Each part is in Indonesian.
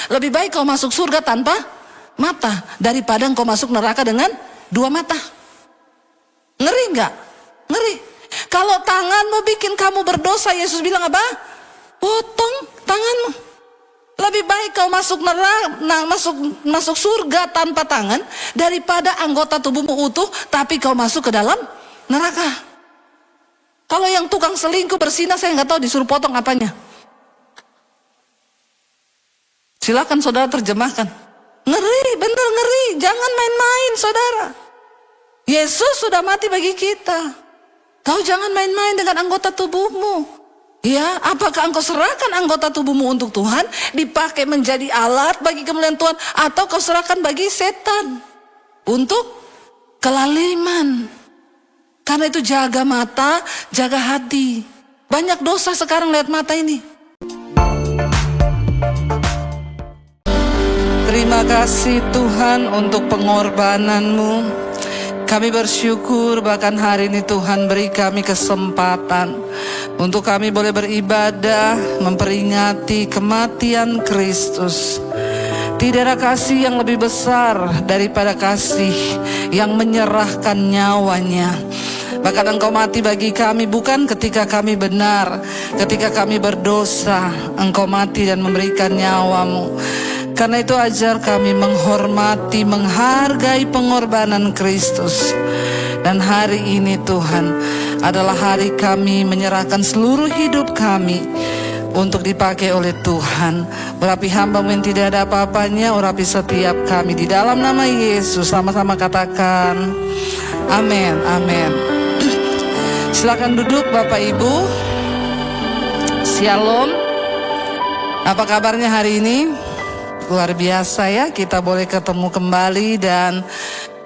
Lebih baik kau masuk surga tanpa mata daripada engkau masuk neraka dengan 2 mata. Ngeri nggak? Ngeri. Kalau tanganmu bikin kamu berdosa, Yesus bilang apa? Potong tanganmu. Lebih baik kau masuk neraka, masuk surga tanpa tangan daripada anggota tubuhmu utuh tapi kau masuk ke dalam neraka. Kalau yang tukang selingkuh berzina, saya nggak tahu disuruh potong apanya. Silakan saudara terjemahkan. Ngeri, bener ngeri. Jangan main-main saudara. Yesus sudah mati bagi kita. Kau jangan main-main dengan anggota tubuhmu. Ya, apakah engkau serahkan anggota tubuhmu untuk Tuhan, dipakai menjadi alat bagi kemuliaan Tuhan, atau kau serahkan bagi setan untuk kelaliman? Karena itu jaga mata, jaga hati. Banyak dosa sekarang lewat mata ini. Terima kasih Tuhan untuk pengorbananmu. Kami bersyukur bahkan hari ini Tuhan beri kami kesempatan untuk kami boleh beribadah, memperingati kematian Kristus. Tidak ada kasih yang lebih besar daripada kasih yang menyerahkan nyawanya. Bahkan Engkau mati bagi kami bukan ketika kami benar, ketika kami berdosa, Engkau mati dan memberikan nyawamu. Karena itu ajar kami menghormati, menghargai pengorbanan Kristus. Dan hari ini Tuhan adalah hari kami menyerahkan seluruh hidup kami untuk dipakai oleh Tuhan. Urapi hamba-Mu yang tidak ada apa-apanya, urapi setiap kami. Di dalam nama Yesus sama-sama katakan amin, amin. Silakan duduk Bapak Ibu. Shalom. Apa kabarnya hari ini? Luar biasa ya, kita boleh ketemu kembali dan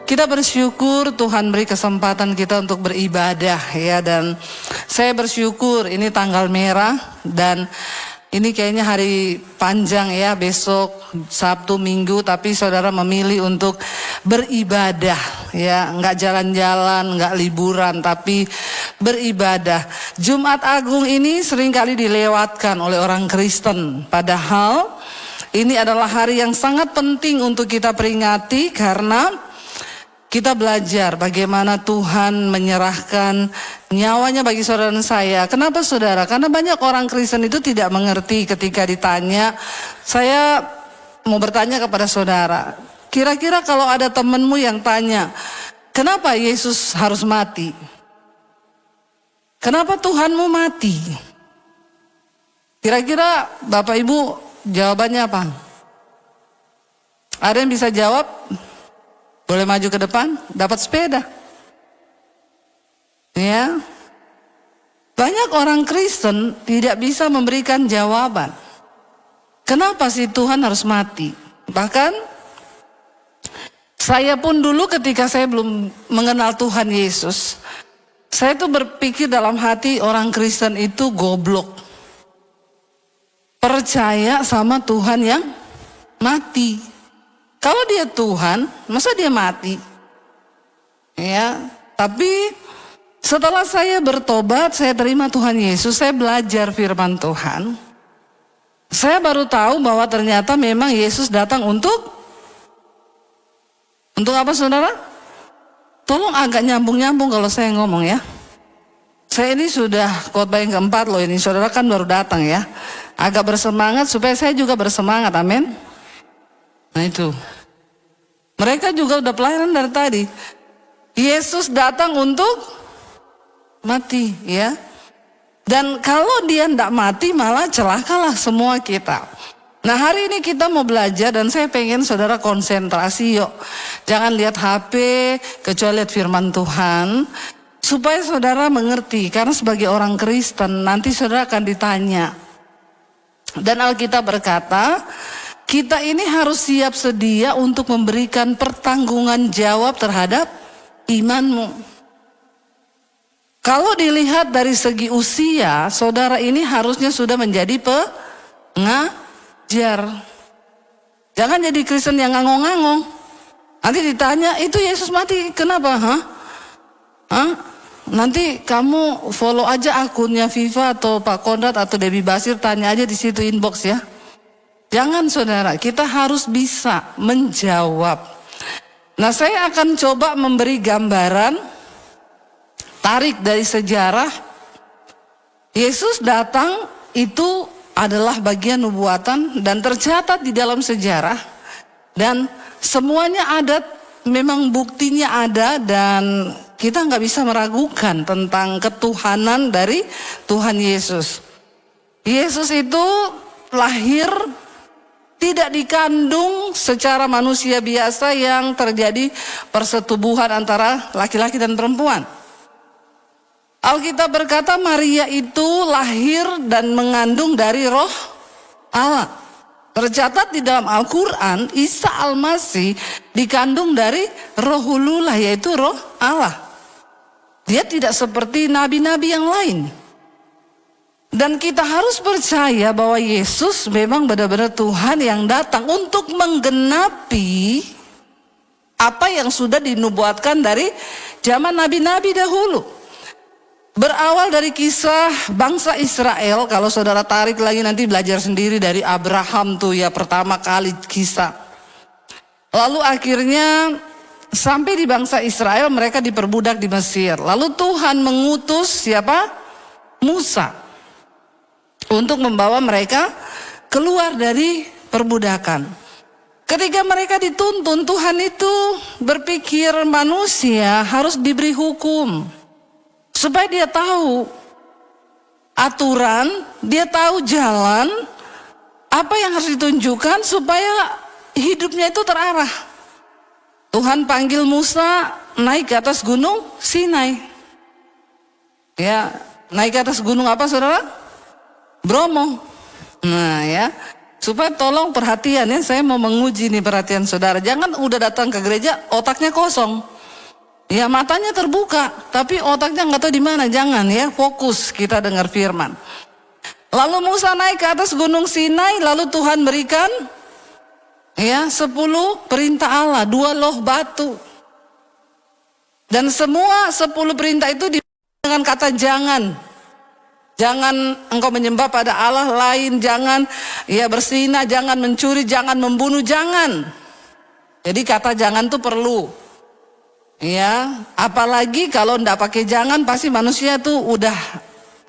kita bersyukur Tuhan beri kesempatan kita untuk beribadah ya. Dan saya bersyukur ini tanggal merah dan ini kayaknya hari panjang ya, besok Sabtu Minggu, tapi saudara memilih untuk beribadah ya, nggak jalan-jalan, nggak liburan, tapi beribadah. Jumat Agung ini seringkali dilewatkan oleh orang Kristen, padahal ini adalah hari yang sangat penting untuk kita peringati karena kita belajar bagaimana Tuhan menyerahkan nyawanya bagi saudara dan saya. Kenapa saudara? Karena banyak orang Kristen itu tidak mengerti ketika ditanya. Saya mau bertanya kepada saudara, kira-kira kalau ada temanmu yang tanya, kenapa Yesus harus mati? Kenapa Tuhanmu mati? Kira-kira Bapak Ibu jawabannya apa? Ada yang bisa jawab? Boleh maju ke depan, dapat sepeda. Ya. Banyak orang Kristen tidak bisa memberikan jawaban. Kenapa sih Tuhan harus mati? Bahkan saya pun dulu ketika saya belum mengenal Tuhan Yesus, saya tuh berpikir dalam hati orang Kristen itu goblok. Percaya sama Tuhan yang mati. Kalau dia Tuhan, masa dia mati? Ya, tapi setelah saya bertobat, saya terima Tuhan Yesus, saya belajar firman Tuhan. Saya baru tahu bahwa ternyata memang Yesus datang untuk apa saudara? Tolong agak nyambung-nyambung kalau saya ngomong ya. Saya ini sudah khotbah yang keempat loh ini, saudara kan baru datang ya. Agak bersemangat supaya saya juga bersemangat, amin. Nah itu. Mereka juga udah pelayanan dari tadi. Yesus datang untuk mati ya. Dan kalau dia tidak mati malah celakalah semua kita. Nah hari ini kita mau belajar dan saya pengen saudara konsentrasi yuk. Jangan lihat HP kecuali lihat firman Tuhan. Supaya saudara mengerti, karena sebagai orang Kristen nanti saudara akan ditanya. Dan Alkitab berkata, kita ini harus siap sedia untuk memberikan pertanggungan jawab terhadap imanmu. Kalau dilihat dari segi usia, saudara ini harusnya sudah menjadi pengajar. Jangan jadi Kristen yang ngangong-ngangong. Nanti ditanya, itu Yesus mati, kenapa? Nanti kamu follow aja akunnya Viva atau Pak Konrad atau Debbie Basir, tanya aja di situ inbox ya. Jangan saudara, kita harus bisa menjawab. Nah, saya akan coba memberi gambaran tarik dari sejarah. Yesus datang itu adalah bagian nubuatan dan tercatat di dalam sejarah. Dan semuanya ada, memang buktinya ada, dan kita nggak bisa meragukan tentang ketuhanan dari Tuhan Yesus. Yesus itu lahir tidak dikandung secara manusia biasa yang terjadi persetubuhan antara laki-laki dan perempuan. Alkitab berkata Maria itu lahir dan mengandung dari Roh Allah. Tercatat di dalam Al-Quran, Isa Al-Masih dikandung dari Roh Hulullah, yaitu Roh Allah. Dia tidak seperti nabi-nabi yang lain. Dan kita harus percaya bahwa Yesus memang benar-benar Tuhan yang datang untuk menggenapi apa yang sudah dinubuatkan dari zaman nabi-nabi dahulu. Berawal dari kisah bangsa Israel, kalau saudara tarik lagi nanti belajar sendiri dari Abraham tuh ya, pertama kali kisah. Lalu akhirnya sampai di bangsa Israel, mereka diperbudak di Mesir. Lalu Tuhan mengutus siapa? Musa. Untuk membawa mereka keluar dari perbudakan. Ketika mereka dituntun, Tuhan itu berpikir manusia harus diberi hukum. Supaya dia tahu aturan, dia tahu jalan, apa yang harus ditunjukkan supaya hidupnya itu terarah. Tuhan panggil Musa naik ke atas gunung Sinai. Ya, naik ke atas gunung apa saudara? Bromo. Nah ya, supaya tolong perhatian ya, saya mau menguji nih perhatian saudara. Jangan udah datang ke gereja otaknya kosong. Ya, matanya terbuka tapi otaknya nggak tahu di mana. Jangan ya, fokus kita dengar firman. Lalu Musa naik ke atas gunung Sinai, lalu Tuhan berikan ya 10 perintah Allah, 2 loh batu. Dan semua 10 perintah itu dengan kata jangan. Jangan engkau menyembah pada Allah lain, jangan ya berzina, jangan mencuri, jangan membunuh, jangan. Jadi kata jangan tuh perlu. Ya, apalagi kalau ndak pakai jangan pasti manusia tuh udah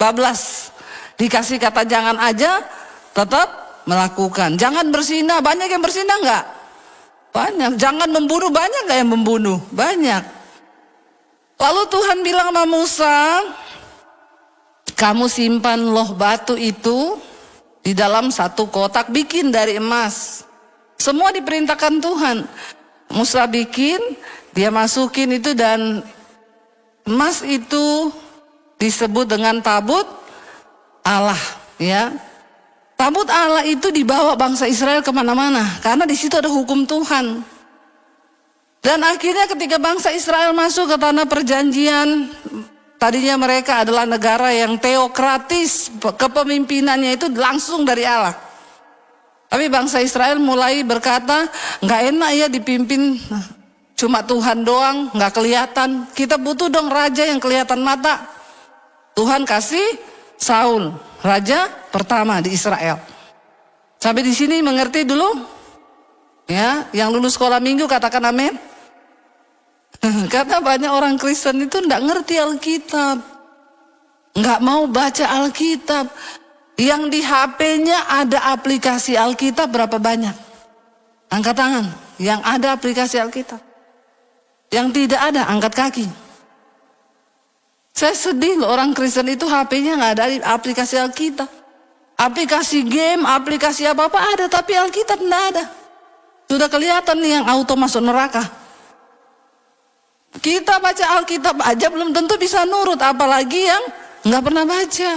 bablas. Dikasih kata jangan aja tetap melakukan. Jangan berzina, banyak yang berzina enggak? Banyak. Jangan membunuh, banyak enggak yang membunuh? Banyak. Lalu Tuhan bilang sama Musa, kamu simpan loh batu itu di dalam satu kotak, bikin dari emas. Semua diperintahkan Tuhan. Musa bikin, dia masukin itu, dan emas itu disebut dengan tabut Allah. Ya, tabut Allah itu dibawa bangsa Israel kemana-mana karena di situ ada hukum Tuhan. Dan akhirnya ketika bangsa Israel masuk ke tanah perjanjian, tadinya mereka adalah negara yang teokratis, kepemimpinannya itu langsung dari Allah. Tapi bangsa Israel mulai berkata, nggak enak ya dipimpin cuma Tuhan doang, nggak kelihatan. Kita butuh dong raja yang kelihatan mata. Tuhan kasih Saul, raja pertama di Israel. Sampai di sini mengerti dulu? Ya, yang lulus sekolah minggu katakan amin. Karena banyak orang Kristen itu enggak ngerti Alkitab, enggak mau baca Alkitab. Yang di HP-nya ada aplikasi Alkitab berapa banyak? Angkat tangan. Yang ada aplikasi Alkitab. Yang tidak ada, angkat kaki. Saya sedih loh, orang Kristen itu HP-nya enggak ada aplikasi Alkitab. Aplikasi game, aplikasi apa-apa ada, tapi Alkitab enggak ada. Sudah kelihatan nih yang auto masuk neraka. Kita baca Alkitab aja belum tentu bisa nurut, apalagi yang nggak pernah baca.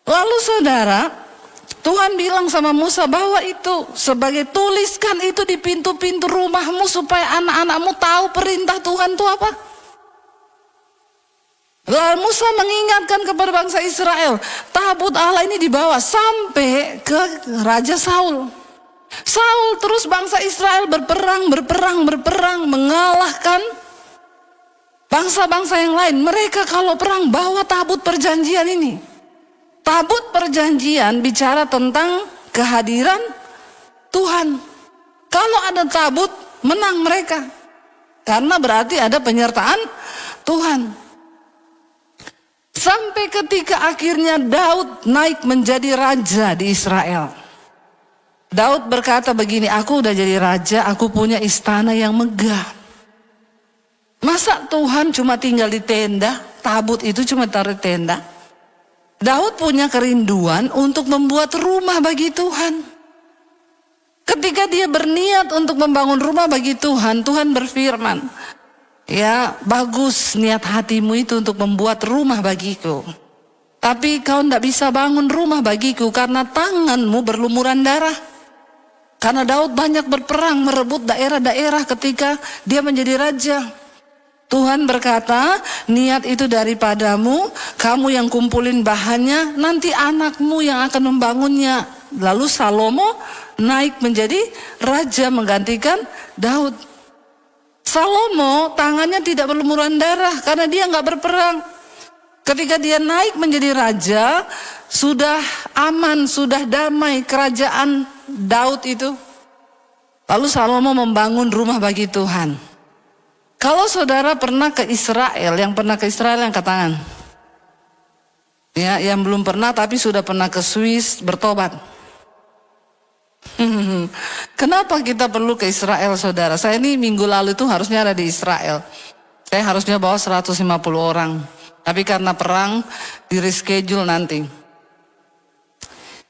Lalu saudara, Tuhan bilang sama Musa bahwa itu sebagai tuliskan itu di pintu-pintu rumahmu supaya anak-anakmu tahu perintah Tuhan itu apa. Lalu Musa mengingatkan kepada bangsa Israel, tabut Allah ini dibawa sampai ke Raja Saul. Saul terus bangsa Israel berperang, mengalahkan bangsa-bangsa yang lain. Mereka kalau perang bawa tabut perjanjian ini. Tabut perjanjian bicara tentang kehadiran Tuhan. Kalau ada tabut, menang mereka. Karena berarti ada penyertaan Tuhan. Sampai ketika akhirnya Daud naik menjadi raja di Israel. Daud berkata begini, aku udah jadi raja, aku punya istana yang megah. Masa Tuhan cuma tinggal di tenda, tabut itu cuma taruh di tenda. Daud punya kerinduan untuk membuat rumah bagi Tuhan. Ketika dia berniat untuk membangun rumah bagi Tuhan, Tuhan berfirman, ya bagus niat hatimu itu untuk membuat rumah bagiku. Tapi kau tidak bisa bangun rumah bagiku karena tanganmu berlumuran darah. Karena Daud banyak berperang merebut daerah-daerah ketika dia menjadi raja. Tuhan berkata, niat itu daripadamu, kamu yang kumpulin bahannya, nanti anakmu yang akan membangunnya. Lalu Salomo naik menjadi raja menggantikan Daud. Salomo tangannya tidak berlumuran darah karena dia nggak berperang. Ketika dia naik menjadi raja, sudah aman, sudah damai kerajaan Daud itu. Lalu Salomo membangun rumah bagi Tuhan. Kalau saudara pernah ke Israel, yang pernah ke Israel yang angkat tangan. Ya, yang belum pernah tapi sudah pernah ke Swiss bertobat. Kenapa kita perlu ke Israel, saudara? Saya ini minggu lalu itu harusnya ada di Israel. Saya harusnya bawa 150 orang. Tapi karena perang, di reschedule nanti.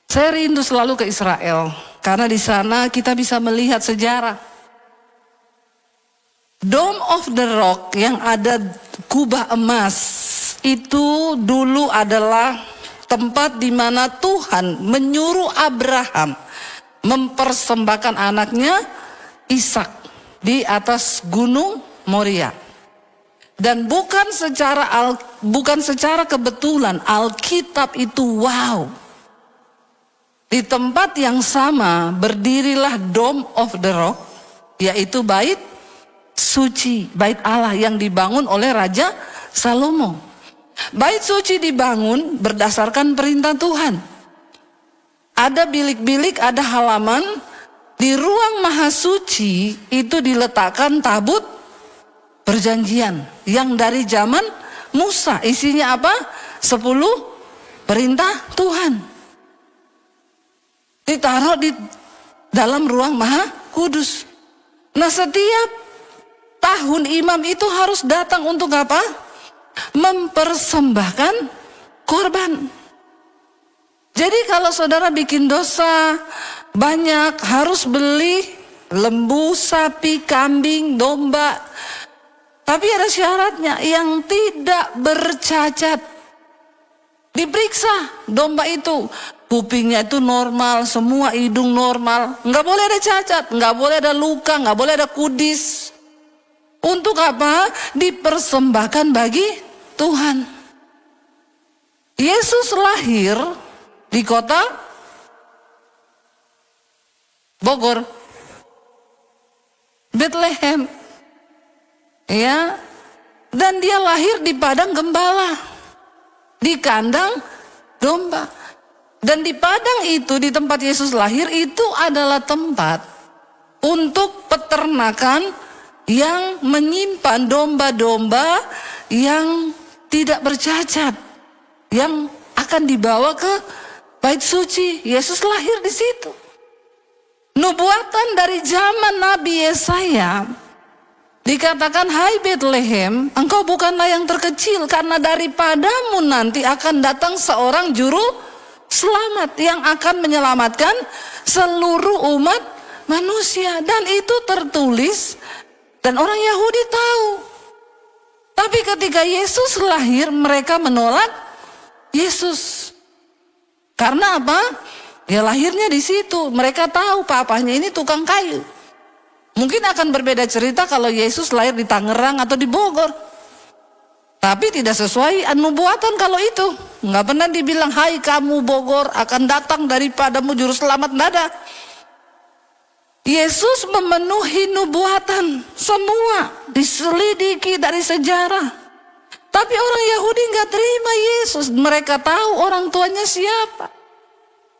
Saya rindu selalu ke Israel. Karena di sana kita bisa melihat sejarah. Dome of the Rock yang ada kubah emas. Itu dulu adalah tempat di mana Tuhan menyuruh Abraham mempersembahkan anaknya Ishak di atas gunung Moria. Dan bukan secara kebetulan Alkitab itu wow. Di tempat yang sama berdirilah Dome of the Rock, yaitu bait suci, bait Allah yang dibangun oleh Raja Salomo. Bait suci dibangun berdasarkan perintah Tuhan. Ada bilik-bilik, ada halaman. Di ruang maha suci itu diletakkan tabut perjanjian yang dari zaman Musa. Isinya apa? 10 perintah Tuhan. Ditaruh di dalam ruang maha kudus. Nah, setiap tahun imam itu harus datang untuk apa? Mempersembahkan korban. Jadi kalau saudara bikin dosa banyak, harus beli lembu, sapi, kambing, domba. Tapi ada syaratnya, yang tidak bercacat. Diperiksa domba itu, kupingnya itu normal, semua hidung normal. Nggak boleh ada cacat, nggak boleh ada luka, nggak boleh ada kudis. Untuk apa? Dipersembahkan bagi Tuhan. Yesus lahir di kota Bogor, Bethlehem, ya, dan dia lahir di padang gembala, di kandang domba. Dan di padang itu, di tempat Yesus lahir itu adalah tempat untuk peternakan yang menyimpan domba-domba yang tidak bercacat, yang akan dibawa ke bait suci. Yesus lahir di situ. Nubuatan dari zaman Nabi Yesaya dikatakan, hai Bethlehem, engkau bukanlah yang terkecil, karena daripadamu nanti akan datang seorang juru selamat yang akan menyelamatkan seluruh umat manusia. Dan itu tertulis dan orang Yahudi tahu. Tapi ketika Yesus lahir, mereka menolak Yesus. Karena apa? Ya lahirnya di situ. Mereka tahu papahnya ini tukang kayu. Mungkin akan berbeda cerita kalau Yesus lahir di Tangerang atau di Bogor. Tapi tidak sesuai nubuatan kalau itu. Nggak pernah dibilang, hai kamu Bogor akan datang daripadamu juru selamat. Nggak ada. Yesus memenuhi nubuatan. Semua diselidiki dari sejarah. Tapi orang Yahudi nggak terima Yesus. Mereka tahu orang tuanya siapa.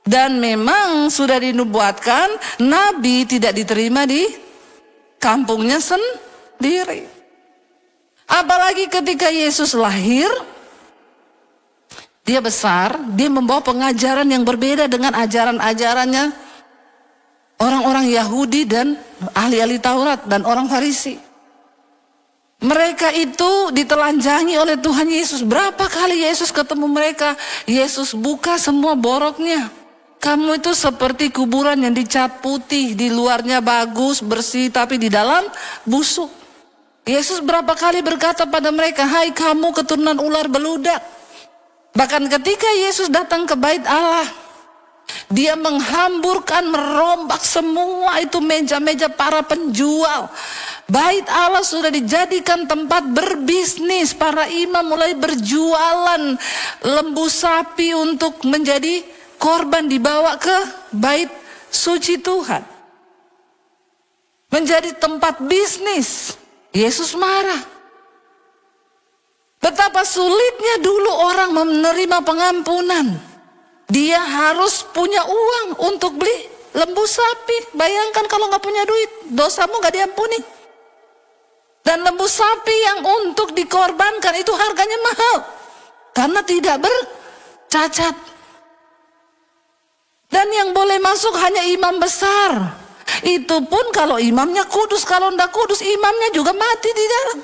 Dan memang sudah dinubuatkan nabi tidak diterima di kampungnya sendiri. Apalagi ketika Yesus lahir, dia besar, dia membawa pengajaran yang berbeda dengan ajaran-ajarannya orang-orang Yahudi dan ahli-ahli Taurat dan orang Farisi. Mereka itu ditelanjangi oleh Tuhan Yesus. Berapa kali Yesus ketemu mereka? Yesus buka semua boroknya. Kamu itu seperti kuburan yang dicat putih, di luarnya bagus, bersih, tapi di dalam busuk. Yesus berapa kali berkata pada mereka, hai kamu keturunan ular beludak. Bahkan ketika Yesus datang ke bait Allah, dia menghamburkan, merombak semua itu meja-meja para penjual. Bait Allah sudah dijadikan tempat berbisnis. Para imam mulai berjualan lembu sapi untuk menjadi korban dibawa ke bait suci Tuhan. Menjadi tempat bisnis. Yesus marah. Betapa sulitnya dulu orang menerima pengampunan. Dia harus punya uang untuk beli lembu sapi. Bayangkan kalau nggak punya duit, dosamu nggak diampuni. Dan lembu sapi yang untuk dikorbankan itu harganya mahal. Karena tidak bercacat. Dan yang boleh masuk hanya imam besar. Itu pun kalau imamnya kudus. Kalau tidak kudus, imamnya juga mati di dalam.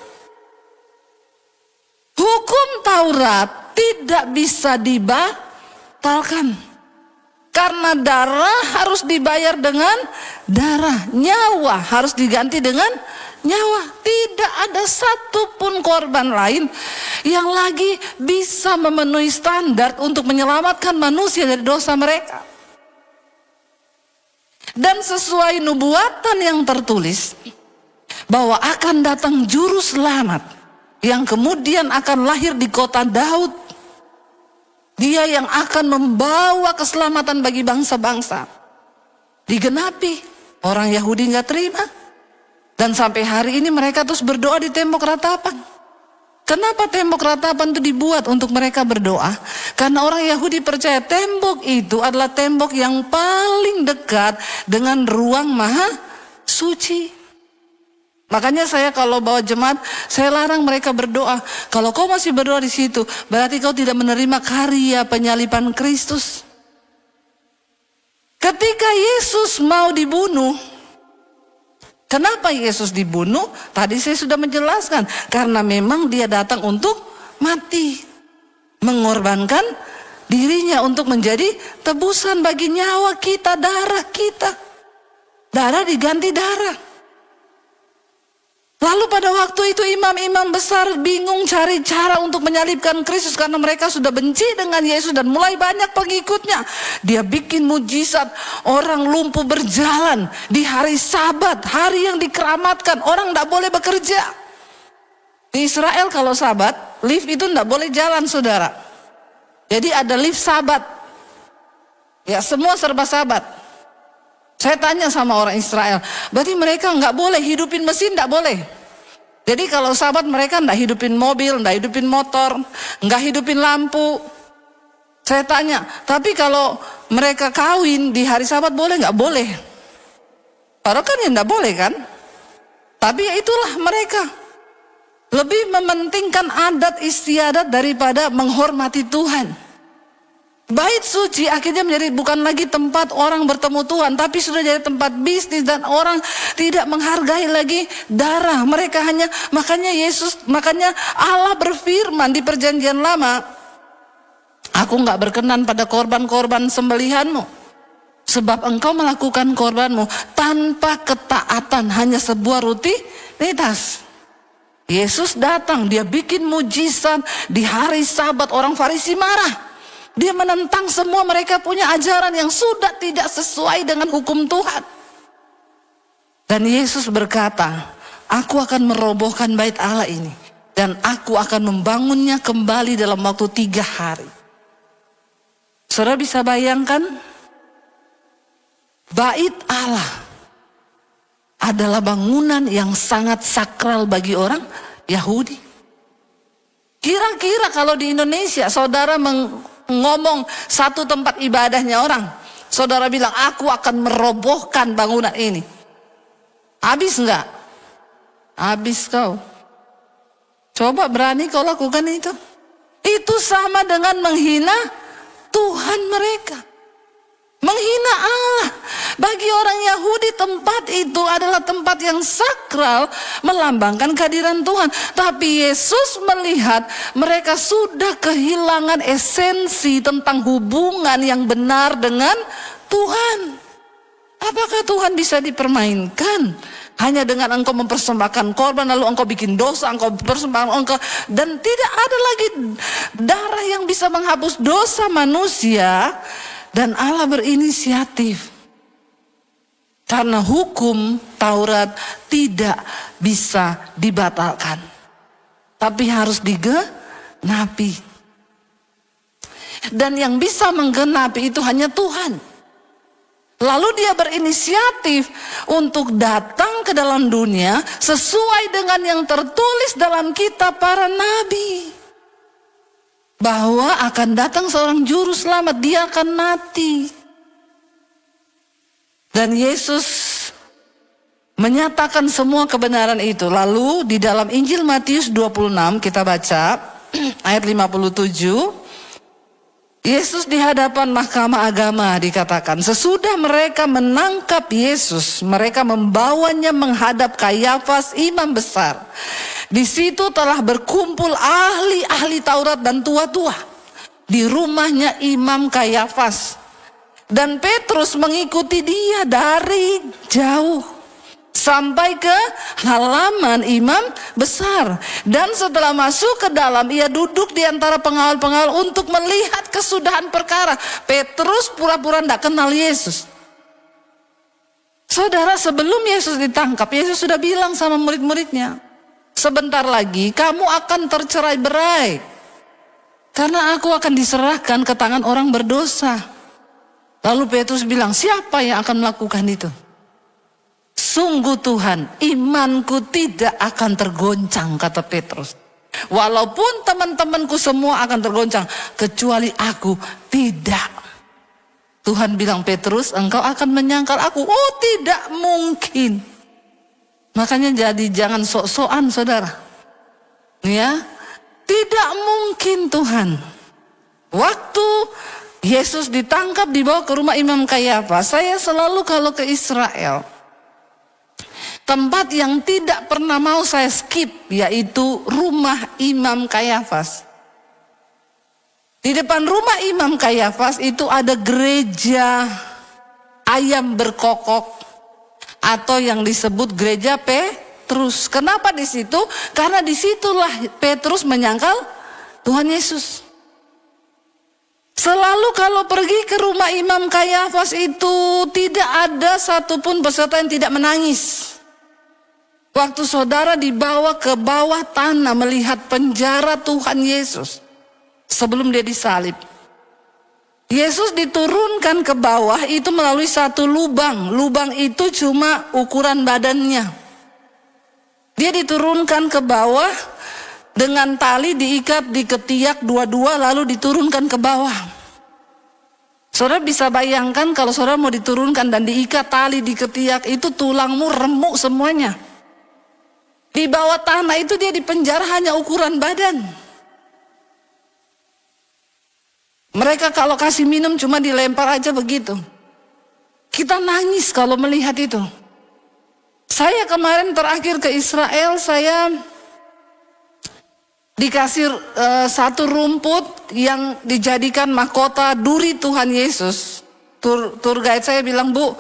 Hukum Taurat tidak bisa dibatalkan. Karena darah harus dibayar dengan darah. Nyawa harus diganti dengan nyawa. Tidak ada satupun korban lain yang lagi bisa memenuhi standar untuk menyelamatkan manusia dari dosa mereka. Dan sesuai nubuatan yang tertulis bahwa akan datang juru selamat yang kemudian akan lahir di kota Daud. Dia yang akan membawa keselamatan bagi bangsa-bangsa. Digenapi, orang Yahudi nggak terima. Dan sampai hari ini mereka terus berdoa di tembok ratapan. Kenapa tembok ratapan itu dibuat untuk mereka berdoa? Karena orang Yahudi percaya tembok itu adalah tembok yang paling dekat dengan ruang maha suci. Makanya saya kalau bawa jemaat, saya larang mereka berdoa. Kalau kau masih berdoa di situ, berarti kau tidak menerima karya penyaliban Kristus. Ketika Yesus mau dibunuh, kenapa Yesus dibunuh? Tadi saya sudah menjelaskan. Karena memang dia datang untuk mati. Mengorbankan dirinya untuk menjadi tebusan bagi nyawa kita, darah kita. Darah diganti darah. Lalu pada waktu itu imam-imam besar bingung cari cara untuk menyalibkan Kristus. Karena mereka sudah benci dengan Yesus dan mulai banyak pengikutnya. Dia bikin mujizat, orang lumpuh berjalan di hari Sabat, hari yang dikeramatkan, orang tidak boleh bekerja. Di Israel kalau Sabat, lift itu tidak boleh jalan saudara. Jadi ada lift Sabat. Ya semua serba Sabat. Saya tanya sama orang Israel, berarti mereka nggak boleh hidupin mesin, nggak boleh. Jadi kalau Sabat mereka nggak hidupin mobil, nggak hidupin motor, nggak hidupin lampu. Saya tanya, tapi kalau mereka kawin di hari Sabat boleh nggak? Boleh. Padahal kan ya nggak boleh kan? Tapi ya itulah mereka. Lebih mementingkan adat istiadat daripada menghormati Tuhan. Bait suci akhirnya menjadi bukan lagi tempat orang bertemu Tuhan, tapi sudah jadi tempat bisnis dan orang tidak menghargai lagi darah. Mereka makanya Allah berfirman di Perjanjian Lama, aku nggak berkenan pada korban-korban sembelihanmu, sebab engkau melakukan korbanmu tanpa ketaatan, hanya sebuah rutinitas. Yesus datang, dia bikin mujizat di hari Sabat, orang Farisi marah. Dia menentang semua mereka punya ajaran yang sudah tidak sesuai dengan hukum Tuhan. Dan Yesus berkata, aku akan merobohkan bait Allah ini. Dan aku akan membangunnya kembali dalam waktu 3 hari. Saudara bisa bayangkan, bait Allah adalah bangunan yang sangat sakral bagi orang Yahudi. Kira-kira kalau di Indonesia saudara ngomong satu tempat ibadahnya orang, Saudara bilang, aku akan merobohkan bangunan ini. Habis enggak? Habis kau. Coba berani kau lakukan itu. Itu sama dengan menghina Tuhan mereka. Menghina Allah. Bagi orang Yahudi tempat itu adalah tempat yang sakral, melambangkan kehadiran Tuhan. Tapi Yesus melihat mereka sudah kehilangan esensi tentang hubungan yang benar dengan Tuhan. Apakah Tuhan bisa dipermainkan? Hanya dengan engkau mempersembahkan korban, lalu engkau bikin dosa, engkau persembahkan engkau, dan tidak ada lagi darah yang bisa menghapus dosa manusia. Dan Allah berinisiatif. Karena hukum Taurat tidak bisa dibatalkan, tapi harus digenapi. Dan yang bisa menggenapi itu hanya Tuhan. Lalu dia berinisiatif untuk datang ke dalam dunia sesuai dengan yang tertulis dalam kitab para nabi. Bahwa akan datang seorang juru selamat, dia akan mati. Dan Yesus menyatakan semua kebenaran itu. Lalu di dalam Injil Matius 26 kita baca ayat 57. Yesus di hadapan mahkamah agama dikatakan, sesudah mereka menangkap Yesus, mereka membawanya menghadap Kayafas imam besar. Di situ telah berkumpul ahli-ahli Taurat dan tua-tua di rumahnya Imam Kayafas. Dan Petrus mengikuti dia dari jauh sampai ke halaman imam besar. Dan setelah masuk ke dalam, ia duduk di antara pengawal-pengawal untuk melihat kesudahan perkara. Petrus pura-pura tidak kenal Yesus. Saudara, sebelum Yesus ditangkap, Yesus sudah bilang sama murid-muridnya, sebentar lagi kamu akan tercerai-berai. Karena aku akan diserahkan ke tangan orang berdosa. Lalu Petrus bilang, siapa yang akan melakukan itu? Sungguh Tuhan, imanku tidak akan tergoncang, kata Petrus. Walaupun teman-temanku semua akan tergoncang, kecuali aku tidak. Tuhan bilang, Petrus, engkau akan menyangkal aku. Oh, tidak mungkin. Makanya jadi jangan sok-sokan, saudara. Ya, tidak mungkin Tuhan. Waktu Yesus ditangkap, dibawa ke rumah Imam Kayafas, saya selalu kalau ke Israel, tempat yang tidak pernah mau saya skip, yaitu rumah Imam Kayafas. Di depan rumah Imam Kayafas itu ada gereja ayam berkokok, atau yang disebut gereja Petrus. Kenapa di situ? Karena disitulah Petrus menyangkal Tuhan Yesus. Selalu kalau pergi ke rumah Imam Kayafas itu tidak ada satupun peserta yang tidak menangis. Waktu saudara dibawa ke bawah tanah melihat penjara Tuhan Yesus sebelum dia disalib. Yesus diturunkan ke bawah itu melalui satu lubang. Lubang itu cuma ukuran badannya. Dia diturunkan ke bawah dengan tali diikat di ketiak dua-dua lalu diturunkan ke bawah. Saudara bisa bayangkan kalau saudara mau diturunkan dan diikat tali di ketiak itu tulangmu remuk semuanya. Di bawah tanah itu dia dipenjara hanya ukuran badan. Mereka kalau kasih minum cuma dilempar aja begitu. Kita nangis kalau melihat itu. Saya kemarin terakhir ke Israel, saya dikasih satu rumput yang dijadikan mahkota duri Tuhan Yesus. Tour guide saya bilang, Bu,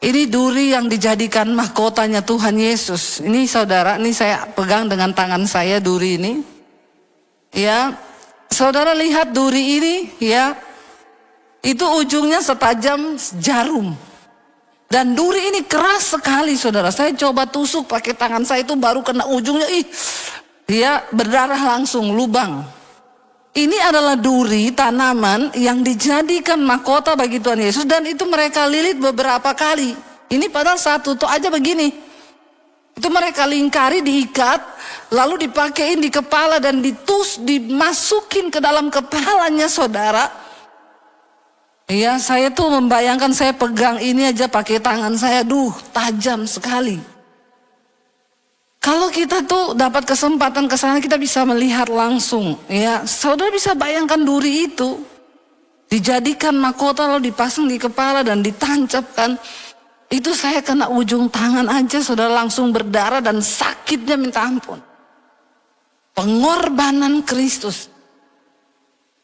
ini duri yang dijadikan mahkotanya Tuhan Yesus. Ini saudara, ini saya pegang dengan tangan saya duri ini. Ya, saudara lihat duri ini, ya, itu ujungnya setajam jarum. Dan duri ini keras sekali, saudara. Saya coba tusuk pakai tangan saya itu baru kena ujungnya, dia berdarah langsung, lubang. Ini adalah duri tanaman yang dijadikan mahkota bagi Tuhan Yesus. Dan itu mereka lilit beberapa kali. Ini padahal satu tuh aja begini. Itu mereka lingkari, diikat, lalu dipakein di kepala dan dimasukin ke dalam kepalanya saudara. Iya, saya tuh membayangkan saya pegang ini aja pakai tangan saya, tajam sekali. Kalau kita tuh dapat kesempatan ke sana, kita bisa melihat langsung. Ya, saudara bisa bayangkan duri itu dijadikan mahkota lalu dipasang di kepala dan ditancapkan. Itu saya kena ujung tangan aja, saudara, langsung berdarah dan sakitnya minta ampun. Pengorbanan Kristus.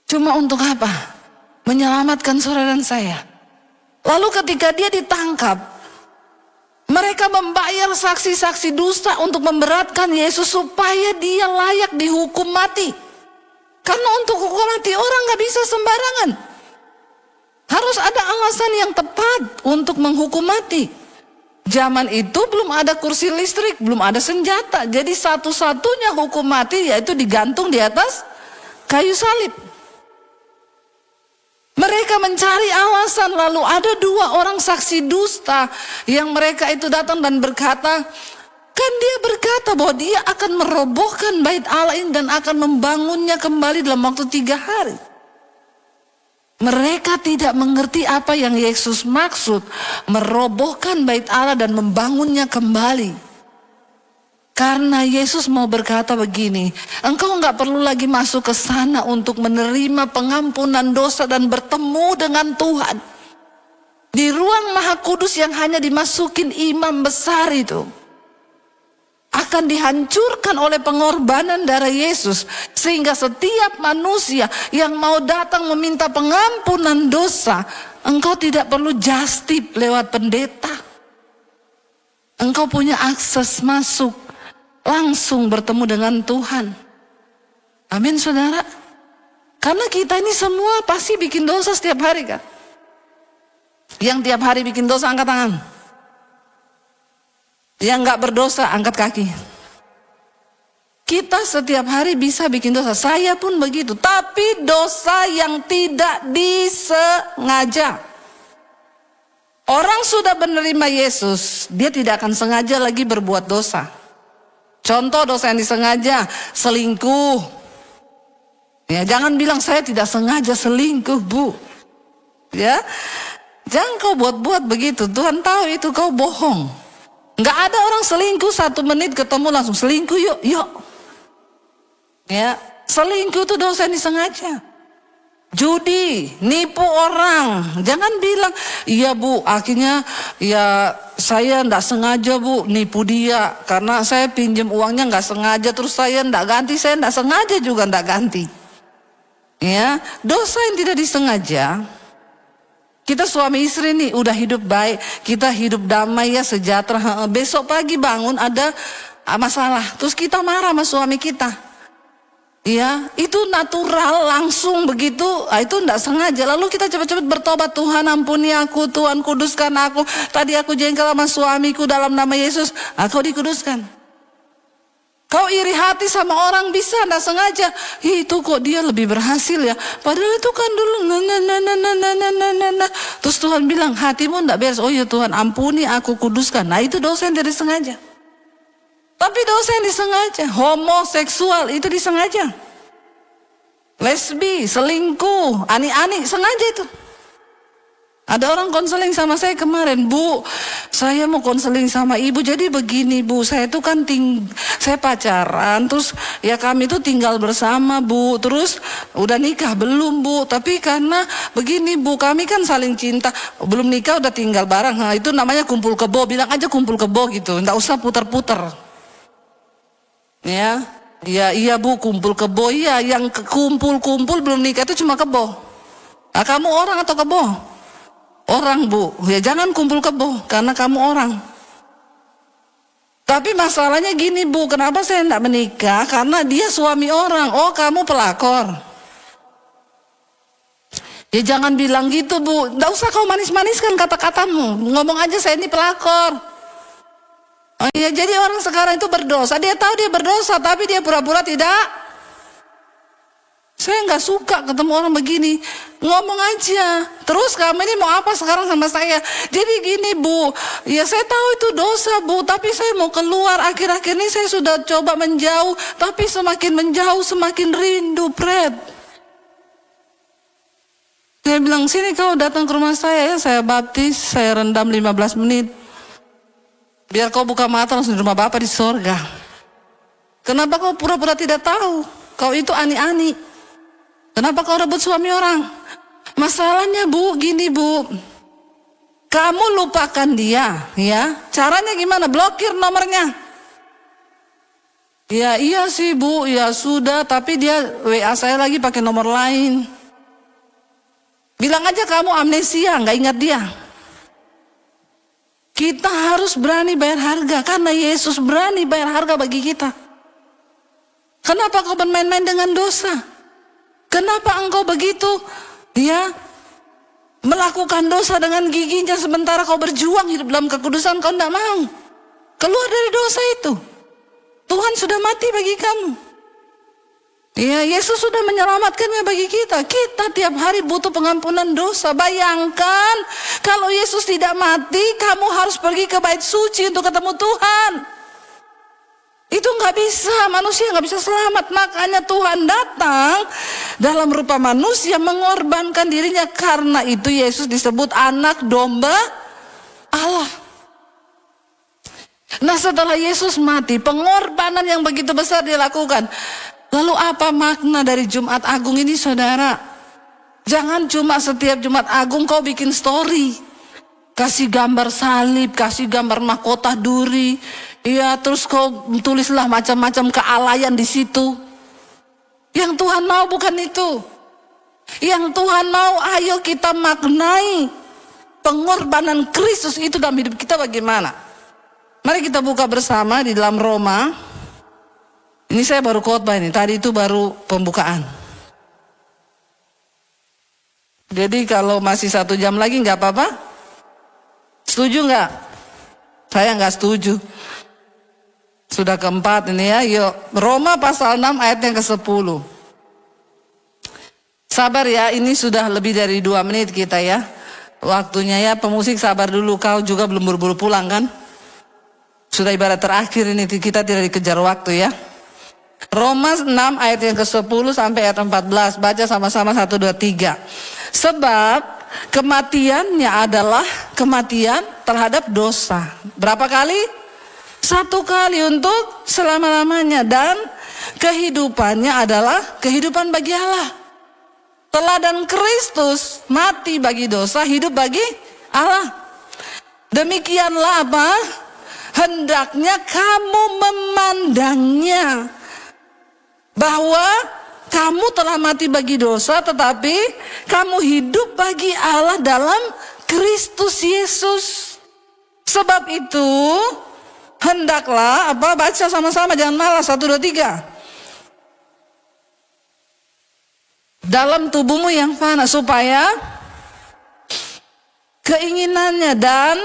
Cuma untuk apa? Menyelamatkan saudara dan saya. Lalu ketika dia ditangkap, mereka membayar saksi-saksi dusta untuk memberatkan Yesus supaya dia layak dihukum mati. Karena untuk hukum mati orang gak bisa sembarangan. Harus ada alasan yang tepat untuk menghukum mati. Zaman itu belum ada kursi listrik, belum ada senjata. Jadi satu-satunya hukum mati yaitu digantung di atas kayu salib. Mereka mencari alasan, lalu ada 2 orang saksi dusta yang mereka itu datang dan berkata, kan dia berkata bahwa dia akan merobohkan bait Allah ini dan akan membangunnya kembali dalam waktu 3 hari. Mereka tidak mengerti apa yang Yesus maksud, merobohkan bait Allah dan membangunnya kembali. Karena Yesus mau berkata begini, engkau gak perlu lagi masuk ke sana untuk menerima pengampunan dosa dan bertemu dengan Tuhan. Di ruang Maha Kudus yang hanya dimasukin imam besar itu akan dihancurkan oleh pengorbanan darah Yesus. Sehingga setiap manusia yang mau datang meminta pengampunan dosa, engkau tidak perlu justip lewat pendeta. Engkau punya akses masuk langsung bertemu dengan Tuhan. Amin, saudara. Karena kita ini semua pasti bikin dosa setiap hari kan. Yang tiap hari bikin dosa angkat tangan. Yang gak berdosa angkat kaki. Kita setiap hari bisa bikin dosa. Saya pun begitu. Tapi dosa yang tidak disengaja. Orang sudah menerima Yesus, dia tidak akan sengaja lagi berbuat dosa. Contoh dosa yang disengaja, selingkuh. Ya, jangan bilang saya tidak sengaja selingkuh, Bu. Ya, jangan kau buat-buat begitu. Tuhan tahu itu kau bohong. Nggak ada orang selingkuh 1 menit ketemu langsung selingkuh, yuk. Ya, selingkuh itu dosa yang disengaja. Judi, nipu orang. Jangan bilang, iya Bu, akhirnya ya saya enggak sengaja Bu nipu dia. Karena saya pinjam uangnya enggak sengaja, terus saya enggak ganti, saya enggak sengaja juga enggak ganti. Ya, dosa yang tidak disengaja. Kita suami istri nih udah hidup baik, kita hidup damai ya, sejahtera. Besok pagi bangun ada masalah, terus kita marah sama suami kita. Ya, itu natural langsung begitu, itu enggak sengaja. Lalu kita cepat-cepat bertobat, Tuhan ampuni aku, Tuhan kuduskan aku. Tadi aku jengkel sama suamiku, dalam nama Yesus, aku dikuduskan. Kau iri hati sama orang bisa enggak sengaja. Itu kok dia lebih berhasil ya. Padahal itu kan dulu Terus Tuhan bilang, hatimu enggak beres. Oh ya Tuhan ampuni aku, kuduskan. Nah itu dosa yang tidak sengaja. Tapi dosa yang disengaja, homoseksual itu disengaja. Lesbi, selingkuh, ani-ani, sengaja itu. Ada orang konseling sama saya kemarin, Bu, saya mau konseling sama ibu. Jadi begini Bu, saya itu kan saya pacaran, terus ya kami itu tinggal bersama Bu. Terus udah nikah belum Bu, tapi karena begini Bu, kami kan saling cinta. Belum nikah udah tinggal bareng, nah, itu namanya kumpul kebo. Bilang aja kumpul kebo gitu, nggak usah putar-putar. Ya, iya Bu, kumpul kebo. Iya, yang kumpul-kumpul belum nikah itu cuma kebo. Nah, kamu orang atau kebo? Orang Bu. Ya jangan kumpul kebo karena kamu orang. Tapi masalahnya gini Bu, kenapa saya enggak menikah? Karena dia suami orang. Oh, kamu pelakor. Ya jangan bilang gitu Bu. Nggak usah kau manis-maniskan kata-katamu. Ngomong aja saya ini pelakor. Oh iya, jadi orang sekarang itu berdosa. Dia tahu dia berdosa, tapi dia pura-pura tidak. Saya nggak suka ketemu orang begini. Ngomong aja. Terus kamu ini mau apa sekarang sama saya? Jadi gini Bu, ya saya tahu itu dosa Bu, tapi saya mau keluar. Akhir-akhir ini saya sudah coba menjauh, tapi semakin menjauh semakin rindu, Fred. Saya bilang, sini kau datang ke rumah saya ya, saya baptis, saya rendam 15 menit. Biar kau buka mata langsung di rumah Bapa di sorga. Kenapa kau pura-pura tidak tahu? Kau itu ani-ani. Kenapa kau rebut suami orang? Masalahnya Bu, gini Bu. Kamu lupakan dia, ya. Caranya gimana? Blokir nomornya. Ya iya sih Bu, ya sudah, tapi dia WA saya lagi pakai nomor lain. Bilang aja kamu amnesia, nggak ingat dia. Kita harus berani bayar harga, karena Yesus berani bayar harga bagi kita. Kenapa kau bermain-main dengan dosa? Kenapa engkau begitu, ya, melakukan dosa dengan giginya sementara kau berjuang hidup dalam kekudusan? Kau tidak mau keluar dari dosa itu. Tuhan sudah mati bagi kamu. Ya, Yesus sudah menyelamatkannya bagi kita. Kita tiap hari butuh pengampunan dosa. Bayangkan kalau Yesus tidak mati, kamu harus pergi ke bait suci untuk ketemu Tuhan. Itu nggak bisa, manusia nggak bisa selamat. Makanya Tuhan datang dalam rupa manusia, mengorbankan dirinya. Karena itu Yesus disebut anak domba Allah. Nah, setelah Yesus mati, pengorbanan yang begitu besar dilakukan. Lalu apa makna dari Jumat Agung ini, saudara? Jangan cuma setiap Jumat Agung kau bikin story, kasih gambar salib, kasih gambar mahkota duri, ya, terus kau tulislah macam-macam kealayan di situ. Yang Tuhan mau bukan itu. Yang Tuhan mau, ayo kita maknai pengorbanan Kristus itu dalam hidup kita bagaimana. Mari kita buka bersama di dalam Roma. Ini saya baru khotbah ini, tadi itu baru pembukaan. Jadi kalau masih 1 jam lagi nggak apa-apa? Setuju nggak? Saya nggak setuju. Sudah keempat ini ya, yuk. Roma pasal 6 ayat yang ke-10. Sabar ya, ini sudah lebih dari 2 menit kita ya. Waktunya ya, pemusik sabar dulu, kau juga belum buru-buru pulang kan? Sudah ibarat terakhir ini, kita tidak dikejar waktu ya. Roma 6 ayat yang ke-10 sampai ayat 14. Baca sama-sama 1, 2, 3. Sebab kematiannya adalah kematian terhadap dosa. Berapa kali? 1 kali untuk selama-lamanya. Dan kehidupannya adalah kehidupan bagi Allah. Teladan Kristus mati bagi dosa, hidup bagi Allah. Demikianlah apa? Hendaknya kamu memandangnya, bahwa kamu telah mati bagi dosa, tetapi kamu hidup bagi Allah dalam Kristus Yesus. Sebab itu hendaklah apa? Baca sama-sama, jangan malas. 1, 2, 3. Dalam tubuhmu yang fana, supaya keinginannya, dan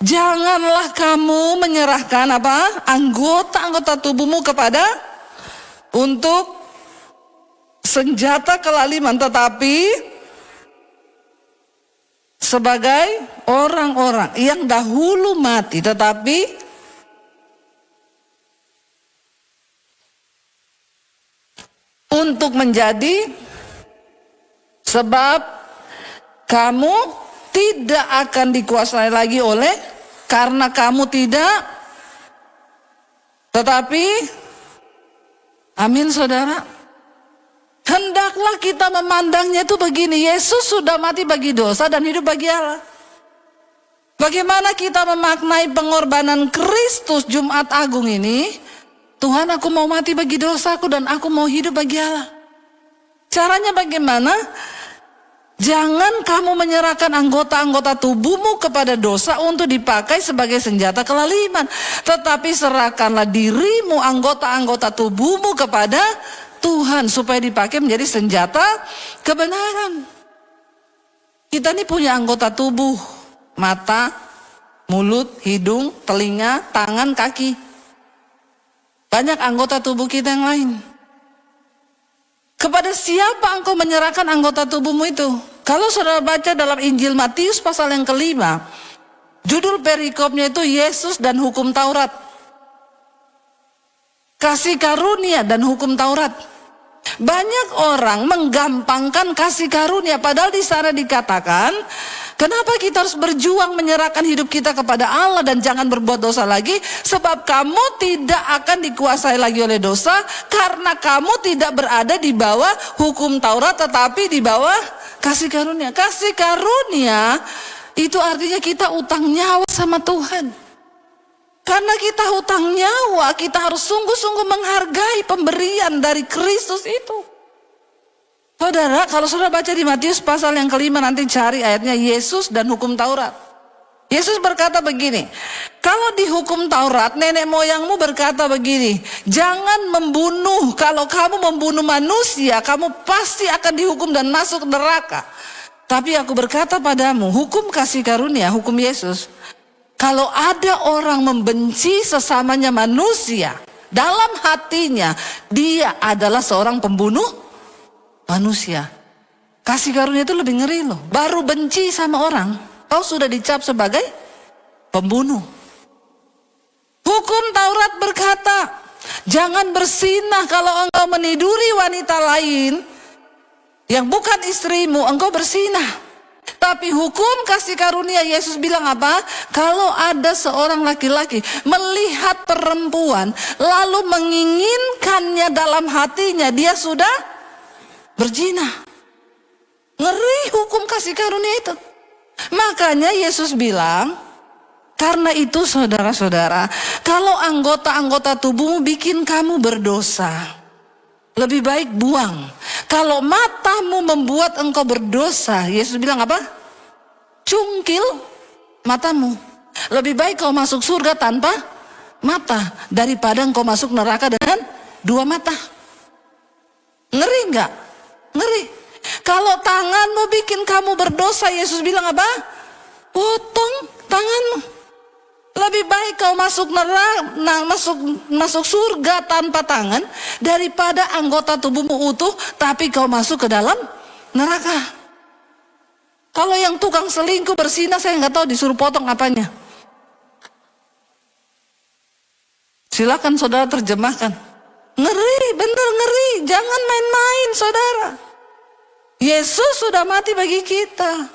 janganlah kamu menyerahkan apa? Anggota-anggota tubuhmu kepada untuk senjata kelaliman, tetapi sebagai orang-orang yang dahulu mati, tetapi untuk menjadi, sebab kamu tidak akan dikuasai lagi oleh, karena kamu tidak, tetapi amin saudara. Hendaklah kita memandangnya itu begini. Yesus sudah mati bagi dosa dan hidup bagi Allah. Bagaimana kita memaknai pengorbanan Kristus Jumat Agung ini? Tuhan, aku mau mati bagi dosaku dan aku mau hidup bagi Allah. Caranya bagaimana? Jangan kamu menyerahkan anggota-anggota tubuhmu kepada dosa untuk dipakai sebagai senjata kelaliman. Tetapi serahkanlah dirimu, anggota-anggota tubuhmu kepada Tuhan, supaya dipakai menjadi senjata kebenaran. Kita ini punya anggota tubuh. Mata, mulut, hidung, telinga, tangan, kaki. Banyak anggota tubuh kita yang lain. Kepada siapa engkau menyerahkan anggota tubuhmu itu? Kalau saudara baca dalam Injil Matius pasal yang ke-5, judul perikopnya itu Yesus dan hukum Taurat. Kasih karunia dan hukum Taurat. Banyak orang menggampangkan kasih karunia, padahal di sana dikatakan, kenapa kita harus berjuang menyerahkan hidup kita kepada Allah dan jangan berbuat dosa lagi? Sebab kamu tidak akan dikuasai lagi oleh dosa, karena kamu tidak berada di bawah hukum Taurat, tetapi di bawah kasih karunia. Kasih karunia itu artinya kita utang nyawa sama Tuhan. Karena kita hutang nyawa, kita harus sungguh-sungguh menghargai pemberian dari Kristus itu. Saudara, kalau saudara baca di Matius pasal yang kelima, nanti cari ayatnya Yesus dan hukum Taurat. Yesus berkata begini, kalau di hukum Taurat nenek moyangmu berkata begini, jangan membunuh, kalau kamu membunuh manusia kamu pasti akan dihukum dan masuk neraka. Tapi aku berkata padamu, hukum kasih karunia, hukum Yesus, kalau ada orang membenci sesamanya manusia, dalam hatinya dia adalah seorang pembunuh manusia. Kasih karunia itu lebih ngeri loh. Baru benci sama orang, kau sudah dicap sebagai pembunuh. Hukum Taurat berkata, jangan bersinah kalau engkau meniduri wanita lain yang bukan istrimu, engkau bersinah. Tapi hukum kasih karunia Yesus bilang apa? Kalau ada seorang laki-laki melihat perempuan lalu menginginkannya dalam hatinya, dia sudah berzina. Ngeri hukum kasih karunia itu. Makanya Yesus bilang, karena itu saudara-saudara, kalau anggota-anggota tubuhmu bikin kamu berdosa, lebih baik buang. Kalau matamu membuat engkau berdosa, Yesus bilang apa? Cungkil matamu. Lebih baik kau masuk surga tanpa mata daripada engkau masuk neraka dengan dua mata. Ngeri enggak? Ngeri. Kalau tanganmu bikin kamu berdosa, Yesus bilang apa? Potong tanganmu. Lebih baik kau masuk neraka, masuk surga tanpa tangan daripada anggota tubuhmu utuh tapi kau masuk ke dalam neraka. Kalau yang tukang selingkuh berzina, saya nggak tahu disuruh potong apanya. Silakan saudara terjemahkan. Ngeri, bener ngeri. Jangan main-main saudara. Yesus sudah mati bagi kita.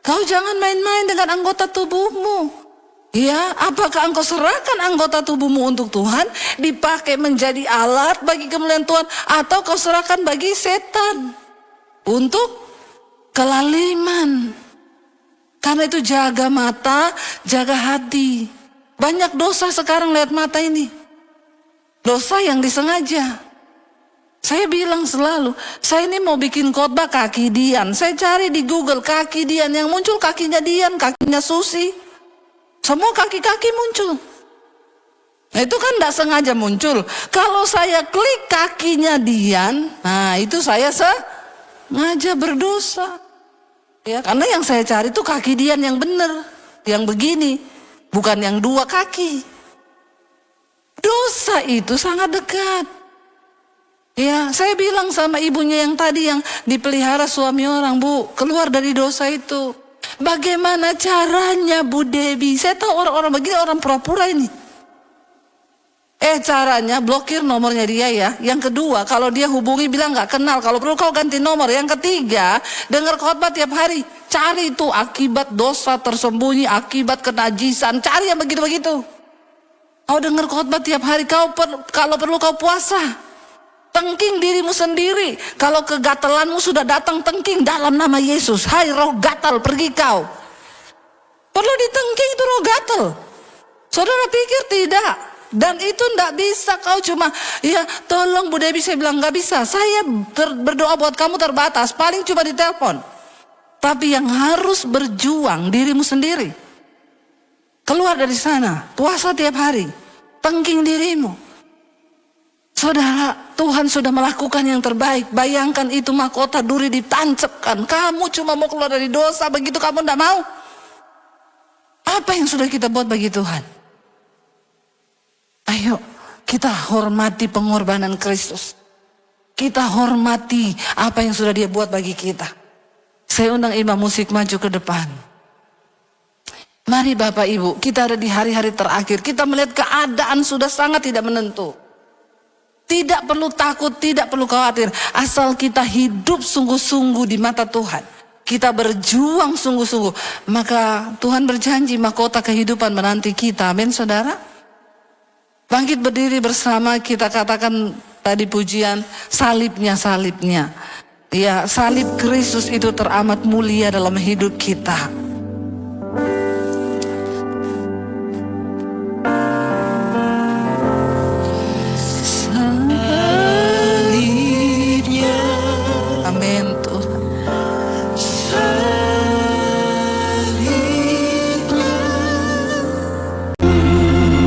Kau jangan main-main dengan anggota tubuhmu. Ya, apakah engkau serahkan anggota tubuhmu untuk Tuhan, dipakai menjadi alat bagi kemuliaan Tuhan, atau kau serahkan bagi setan untuk kelaliman? Karena itu jaga mata, jaga hati. Banyak dosa sekarang lewat mata ini. Dosa yang disengaja. Saya bilang selalu, saya ini mau bikin khotbah kaki Dian. Saya cari di Google kaki Dian, yang muncul kakinya Dian, kakinya Susi. Semua kaki-kaki muncul. Nah itu kan tidak sengaja muncul. Kalau saya klik kakinya Dian, nah itu saya sengaja berdosa. Ya, karena yang saya cari itu kaki Dian yang benar, yang begini, bukan yang dua kaki. Dosa itu sangat dekat. Ya, saya bilang sama ibunya yang tadi yang dipelihara suami orang, Bu, keluar dari dosa itu. Bagaimana caranya Bu Debbie? Saya tahu orang-orang begini orang pura-pura ini. Caranya blokir nomornya dia ya. Yang kedua, kalau dia hubungi bilang gak kenal, kalau perlu kau ganti nomor. Yang ketiga, dengar khotbah tiap hari. Cari itu akibat dosa tersembunyi, akibat kenajisan. Cari yang begitu-begitu. Kau dengar khotbah tiap hari, kalau perlu kau puasa. Tengking dirimu sendiri. Kalau kegatalanmu sudah datang, tengking dalam nama Yesus. Hai roh gatal, pergi kau. Perlu ditengking itu roh gatal. Saudara pikir tidak. Dan itu tidak bisa kau cuma, ya tolong Bu Debbie, saya bilang gak bisa. Saya berdoa buat kamu terbatas, paling cuma ditelepon. Tapi yang harus berjuang dirimu sendiri. Keluar dari sana, puasa tiap hari. Tengking dirimu. Saudara, Tuhan sudah melakukan yang terbaik. Bayangkan itu mahkota duri ditancapkan. Kamu cuma mau keluar dari dosa, begitu kamu tidak mau. Apa yang sudah kita buat bagi Tuhan? Ayo, kita hormati pengorbanan Kristus. Kita hormati apa yang sudah dia buat bagi kita. Saya undang imam musik maju ke depan. Mari Bapak Ibu, kita ada di hari-hari terakhir. Kita melihat keadaan sudah sangat tidak menentu. Tidak perlu takut, tidak perlu khawatir. Asal kita hidup sungguh-sungguh di mata Tuhan. Kita berjuang sungguh-sungguh. Maka Tuhan berjanji mahkota kehidupan menanti kita. Amin saudara. Bangkit berdiri bersama, kita katakan tadi pujian, salibnya. Ya, salib Kristus itu teramat mulia dalam hidup kita. Salibnya. Amin Tuhan. Salibnya.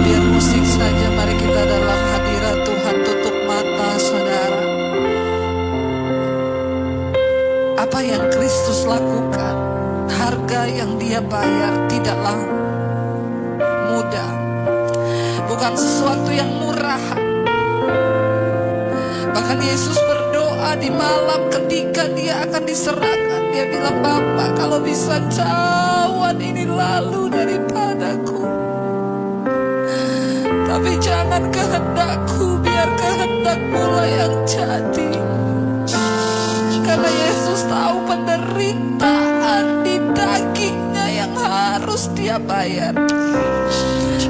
Biar musik saja, mari kita dalam hadirat Tuhan. Tutup mata saudara. Apa yang Kristus lakukan, harga yang dia bayar tidaklah mudah. Bukan sesuatu yang murah. Bahkan Yesus berdoa di malam ketika dia akan diserahkan. Dia bilang, Bapa, kalau bisa cawan ini lalu daripadaku. Tapi jangan kehendakku, biar kehendakmu lah yang jadi. Karena Yesus tahu penderitaan di dagingnya yang harus dia bayar.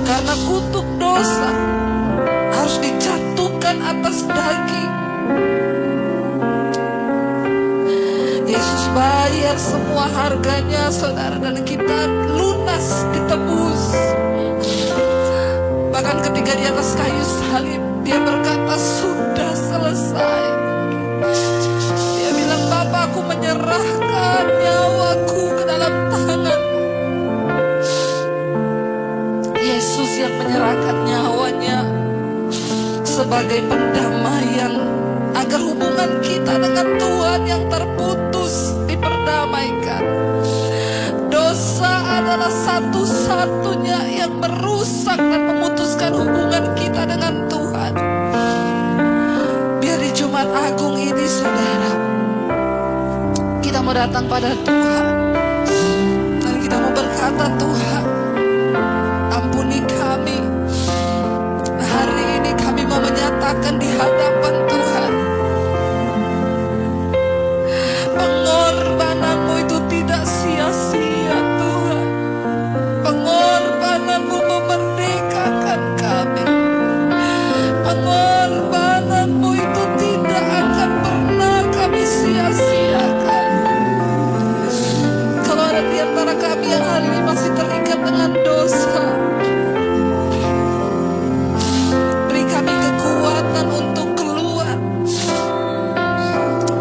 Karena kutuk dosa harus dijatuhkan atas daging. Yesus bayar semua harganya saudara, dan kita lunas ditebus. Bahkan ketika di atas kayu salib, dia berkata sudah selesai. Bapa, aku menyerahkan nyawaku ke dalam tangan. Yesus yang menyerahkan nyawanya sebagai pendamaian, agar hubungan kita dengan Tuhan yang terputus diperdamaikan. Dosa adalah satu-satunya yang merusak dan memutuskan hubungan kita dengan Tuhan. Biar di Jumat Agung ini saudara, kita mau datang pada Tuhan dan kita mau berkata, Tuhan, ampuni kami. Hari ini kami mau menyatakan di hadapan Tuhan, pengorbananmu itu tidak sia-sia Tuhan. Pengorbananmu memerdekakan kami. Pengorbananmu itu tidak akan pernah kami sia-siakan. Di antara kami yang hari ini masih terikat dengan dosa, beri kami kekuatan untuk keluar.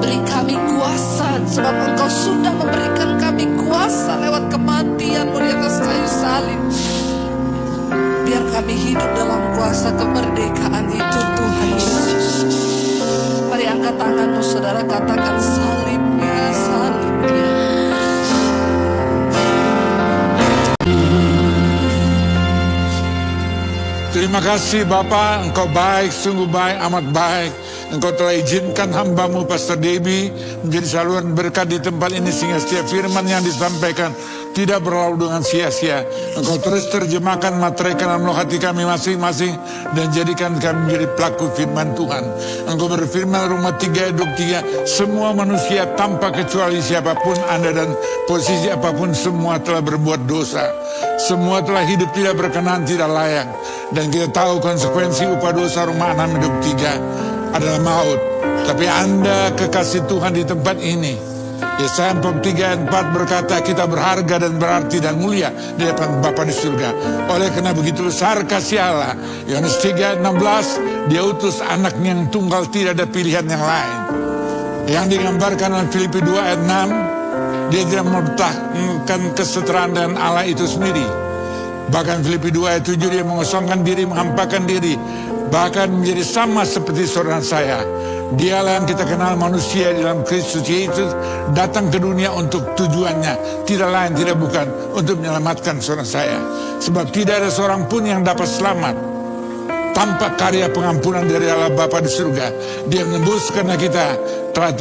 Beri kami kuasa, sebab Engkau sudah memberikan kami kuasa lewat kematian-Mu di atas kayu salib. Biar kami hidup dalam kuasa kemerdekaan itu Tuhan Yesus. Mari angkat tanganmu saudara, katakan salibnya, salibnya. Terima kasih Bapa, Engkau baik, sungguh baik, amat baik. Engkau telah izinkan hamba-Mu Pastor Debbie menjadi saluran berkat di tempat ini, sehingga setiap firman yang disampaikan tidak berlalu dengan sia-sia. Engkau terus terjemahkan materai ke dalam hati kami masing-masing dan jadikan kami menjadi pelaku firman Tuhan. Engkau berfirman Roma 3 ayat 23, semua manusia tanpa kecuali siapapun Anda dan posisi apapun, semua telah berbuat dosa. Semua telah hidup tidak berkenan, tidak layak. Dan kita tahu konsekuensi upah dosa Roma 6 ayat 23 adalah maut. Tapi Anda kekasih Tuhan di tempat ini, Yesaya 43 ayat 4 berkata, kita berharga dan berarti dan mulia di hadapan Bapa di surga. Oleh karena begitu besar kasih Allah, Yohanes 3 ayat 16, dia utus anaknya yang tunggal, tidak ada pilihan yang lain. Yang digambarkan dalam Filipi 2 ayat 6, dia tidak mempertahankan kesetaraan dengan Allah itu sendiri. Bahkan Filipi 2 ayat 7, dia mengosongkan diri, menghampakan diri, bahkan menjadi sama seperti saudara saya. Dialah yang kita kenal manusia di dalam Kristus Yesus, datang ke dunia untuk tujuannya, tidak lain tidak bukan untuk menyelamatkan saudara saya. Sebab tidak ada seorang pun yang dapat selamat tanpa karya pengampunan dari Allah Bapa di surga. Dia menebus karena kita telah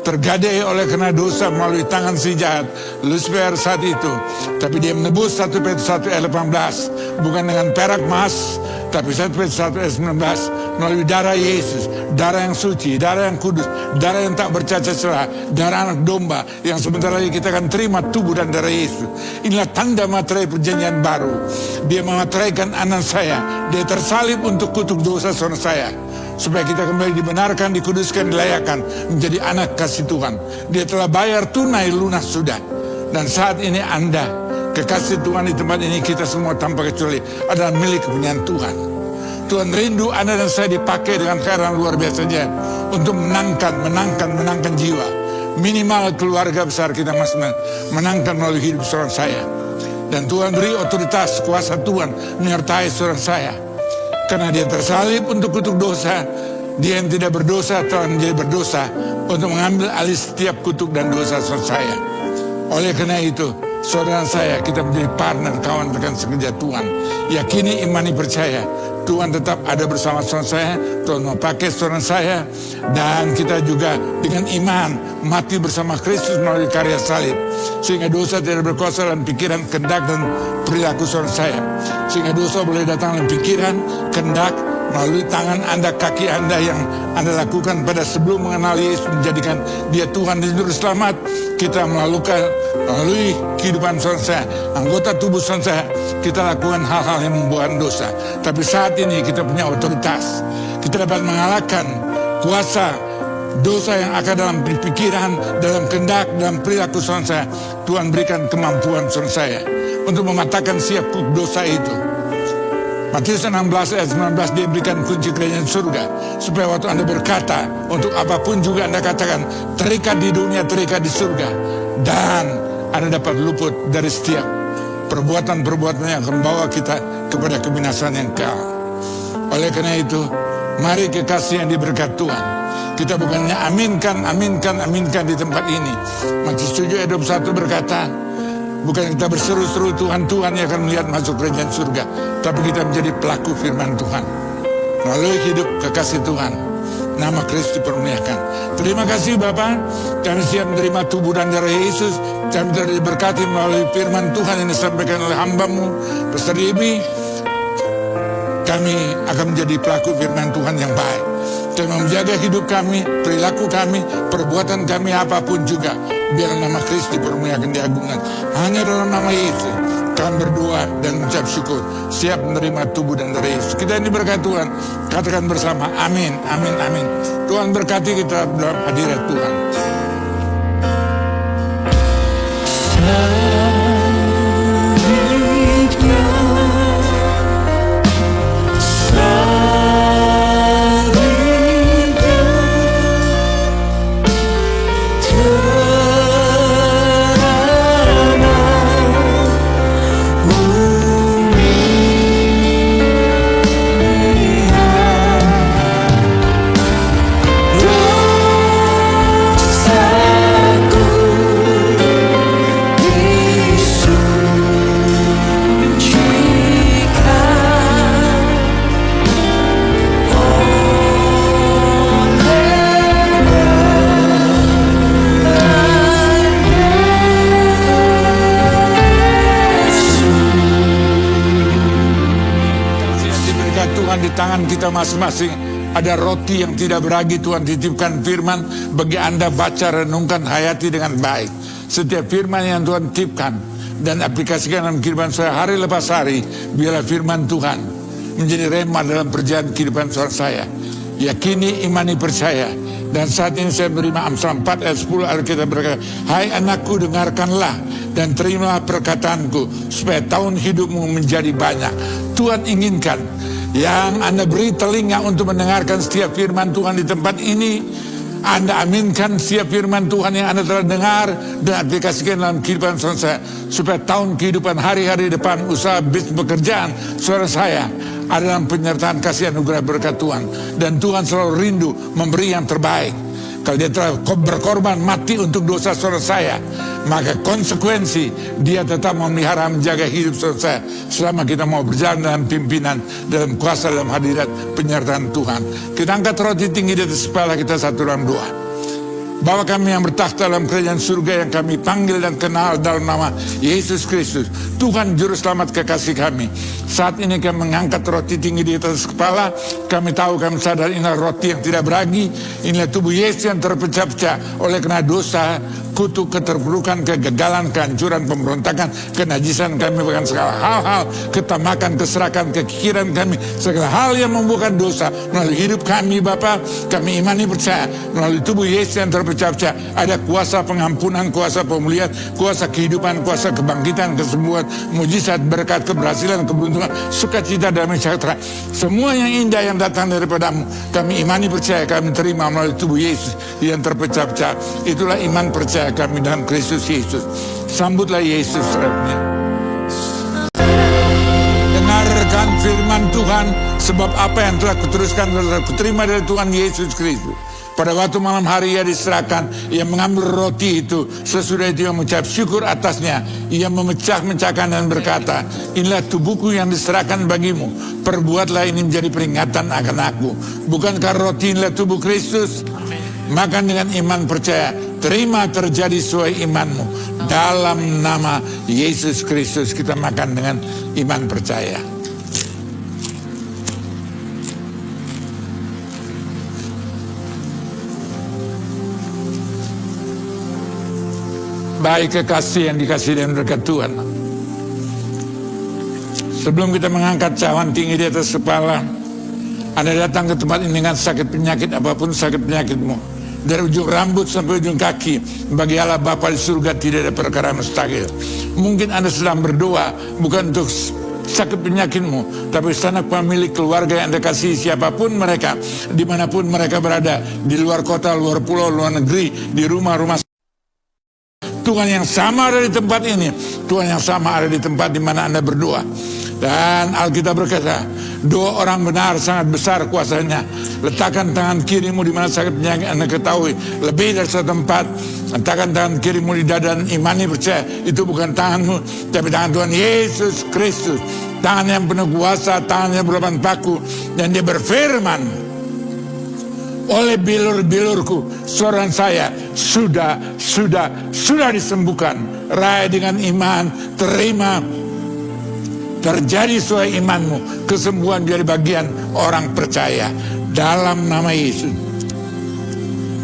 tergadai oleh karena dosa melalui tangan si jahat Lucifer saat itu. Tapi dia menebus 1 Petrus 1 ayat 18, bukan dengan perak emas, tapi 1 Petrus 1 ayat 19, melalui darah Yesus, darah yang suci, darah yang kudus, darah yang tak bercacat celah, darah anak domba yang sebentar lagi kita akan terima tubuh dan darah Yesus. Inilah tanda materai perjanjian baru. Dia memateraikan anak saya, dia tersalib untuk kutuk dosa saudara saya, supaya kita kembali dibenarkan, dikuduskan, dilayakkan menjadi anak kasih Tuhan. Dia telah bayar tunai lunas sudah. Dan saat ini Anda, kekasih Tuhan di tempat ini, kita semua tanpa kecuali adalah milik kepunyaan Tuhan. Tuhan rindu Anda dan saya dipakai dengan cara luar biasanya untuk menangkan jiwa. Minimal keluarga besar kita masing-masing menangkan melalui hidup saudara saya. Dan Tuhan beri otoritas, kuasa Tuhan menyertai saudara saya. Karena dia tersalib untuk kutuk dosa, dia yang tidak berdosa telah menjadi berdosa untuk mengambil alih setiap kutuk dan dosa saudara saya. Oleh karena itu, saudara saya, kita menjadi partner, kawan rekan sekerja Tuhan. Yakini, imani, percaya Tuhan tetap ada bersama saudara saya. Tuhan mau pakai saudara saya. Dan kita juga dengan iman mati bersama Kristus melalui karya salib, sehingga dosa tidak berkuasa dalam pikiran, kehendak, dan perilaku saudara saya. Sehingga dosa boleh datang dalam pikiran, kehendak, melalui tangan Anda, kaki Anda yang Anda lakukan pada sebelum mengenal Yesus, menjadikan dia Tuhan dan Juru Selamat. Kita melalui kehidupan saudara saya, anggota tubuh saudara saya, kita lakukan hal-hal yang membuat dosa. Tapi saat ini kita punya otoritas. Kita dapat mengalahkan kuasa dosa yang akan dalam pikiran, dalam kehendak, dalam perilaku saudara saya. Tuhan berikan kemampuan saudara saya untuk mematahkan siap dosa itu. Matius 16 ayat 19, dia berikan kunci kerajaan surga, supaya waktu Anda berkata, untuk apapun juga Anda katakan, terikat di dunia, terikat di surga. Dan Anda dapat luput dari setiap perbuatan-perbuatan yang akan membawa kita kepada kebinasaan yang kekal. Oleh karena itu, mari kekasih yang diberkati Tuhan, kita bukannya aminkan di tempat ini. Matius 7 ayat 21 berkata, bukan kita berseru-seru Tuhan yang akan melihat masuk kerajaan surga, tapi kita menjadi pelaku firman Tuhan melalui hidup kekasih Tuhan. Nama Kristus dipermuliakan. Terima kasih Bapa, kami siap menerima tubuh dan darah Yesus. Kami telah diberkati melalui firman Tuhan yang disampaikan oleh hamba-Mu Pastor Debbie. Kami akan menjadi pelaku firman Tuhan yang baik. Kami menjaga hidup kami, perilaku kami, perbuatan kami, apapun juga. Biar nama Kristus dipermuliakan, diagungkan. Hanya dalam nama Yesus kami berdoa dan mengucap syukur, siap menerima tubuh dan darah Yesus. Kita ini berkat Tuhan, katakan bersama, amin, amin, amin. Tuhan berkati kita dalam hadirat Tuhan. Di tangan kita masing-masing ada roti yang tidak beragi. Tuhan titipkan firman bagi Anda, baca, renungkan, hayati dengan baik setiap firman yang Tuhan titipkan dan aplikasikan dalam kehidupan saya hari lepas hari. Biarlah firman Tuhan menjadi rema dalam perjalanan kehidupan saya. Yakini, imani, percaya. Dan saat ini saya menerima Amsal 4 ayat 10, Alkitab berkata, hai anakku, dengarkanlah dan terimalah perkataanku, supaya tahun hidupmu menjadi banyak. Tuhan inginkan yang Anda beri telinga untuk mendengarkan setiap firman Tuhan di tempat ini. Anda aminkan setiap firman Tuhan yang Anda telah dengar dan aplikasikan dalam kehidupan saya, supaya tahun kehidupan hari-hari depan, usaha, bisnis, pekerjaan saudara saya ada dalam penyertaan kasih anugerah berkat Tuhan. Dan Tuhan selalu rindu memberi yang terbaik. Kalau dia telah berkorban mati untuk dosa saudara saya, maka konsekuensi dia tetap memelihara, menjaga hidup saudara saya selama kita mau berjalan dalam pimpinan, dalam kuasa, dalam hadirat penyertaan Tuhan. Kita angkat roti tinggi di atas kepala kita, satu dalam doa. Bapa kami yang bertakhta dalam kerajaan surga, yang kami panggil dan kenal dalam nama Yesus Kristus, Tuhan Juru Selamat kekasih kami. Saat ini kami mengangkat roti tinggi di atas kepala. Kami tahu, kami sadar inilah roti yang tidak beragi. Inilah tubuh Yesus yang terpecah-pecah oleh karena dosa, kutuk, keterpurukan, kegagalan, kehancuran, pemberontakan, kenajisan kami, bahkan segala hal-hal, ketamakan, keserakan, kekiran kami, segala hal yang membuahkan dosa melalui hidup kami, Bapa. Kami imani percaya melalui tubuh Yesus yang terpecah-pecah ada kuasa pengampunan, kuasa pemulihan, kuasa kehidupan, kuasa kebangkitan, kesembuhan, mujizat, berkat, keberhasilan, keberuntungan, sukacita, damai sejahtera. Semua yang indah yang datang daripadamu, kami imani percaya, kami terima melalui tubuh Yesus yang terpecah-pecah. Itulah iman percaya kami dalam Kristus Yesus. Sambutlah Yesus rohnya. Dengarkan firman Tuhan, sebab apa yang telah kuteruskan telah kuterima dari Tuhan Yesus Kristus. Pada waktu malam hari ia diserahkan, ia mengambil roti itu, sesudah itu ia mengucap syukur atasnya, ia memecah-mecahkan dan berkata, inilah tubuhku yang diserahkan bagimu, perbuatlah ini menjadi peringatan akan aku. Bukankah roti inilah tubuh Kristus? Makan dengan iman percaya, terima terjadi sesuai imanmu. Dalam nama Yesus Kristus kita makan dengan iman percaya. Baik kekasih yang dikasih dan berkat Tuhan, sebelum kita mengangkat cawan tinggi di atas kepala, Anda datang ke tempat ini dengan sakit penyakit apapun sakit penyakitmu, dari ujung rambut sampai ujung kaki, bagi Allah Bapa di surga tidak ada perkara mustahil. Mungkin Anda sedang berdoa bukan untuk sakit penyakitmu, tapi sanak pemilik keluarga yang Anda kasih, siapapun mereka, dimanapun mereka berada, di luar kota, luar pulau, luar negeri, di rumah-rumah. Tuhan yang sama ada di tempat ini, Tuhan yang sama ada di tempat di mana Anda berdoa. Dan Alkitab berkata, doa orang benar sangat besar kuasanya. Letakkan tangan kirimu di mana sakit penyakit Anda ketahui, lebih dari satu tempat. Letakkan tangan kirimu di dada dan imani percaya, itu bukan tanganmu, tapi tangan Tuhan Yesus Kristus. Tangan yang penuh kuasa, tangan yang berlapan paku, dan dia berfirman, oleh bilur-bilurku, soran saya sudah disembuhkan. Raih dengan iman, terima, terjadi sesuai imanmu, kesembuhan jadi bagian orang percaya. Dalam nama Yesus,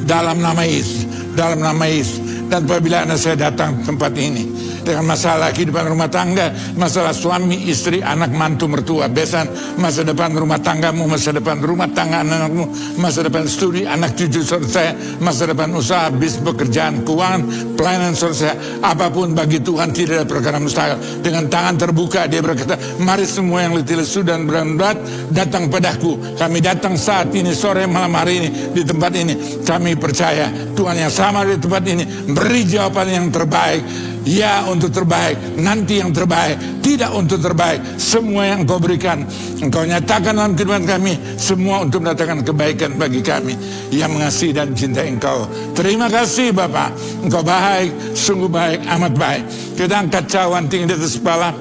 dalam nama Yesus, dalam nama Yesus. Dan apabila saya datang ke tempat ini dengan masalah kehidupan rumah tangga, masalah suami, istri, anak, mantu, mertua, besan, masa depan rumah tanggamu, masa depan rumah tangga anak-anakmu, masa depan studi, anak cucu saudara saya, masa depan usaha, bisnis, pekerjaan, keuangan, pelayanan saudara saya, apapun bagi Tuhan tidak ada perkara mustahil. Dengan tangan terbuka dia berkata, mari semua yang letih lesu dan berat datang padaku. Kami datang saat ini, sore malam hari ini, di tempat ini. Kami percaya Tuhan yang sama di tempat ini beri jawaban yang terbaik. Ya, untuk terbaik, nanti yang terbaik, tidak untuk terbaik. Semua yang Engkau berikan, Engkau nyatakan dalam kehidupan kami, semua untuk mendatangkan kebaikan bagi kami yang mengasihi dan cintai Engkau. Terima kasih Bapa, Engkau baik, sungguh baik, amat baik. Kita angkat cawan tinggi di atas kepala.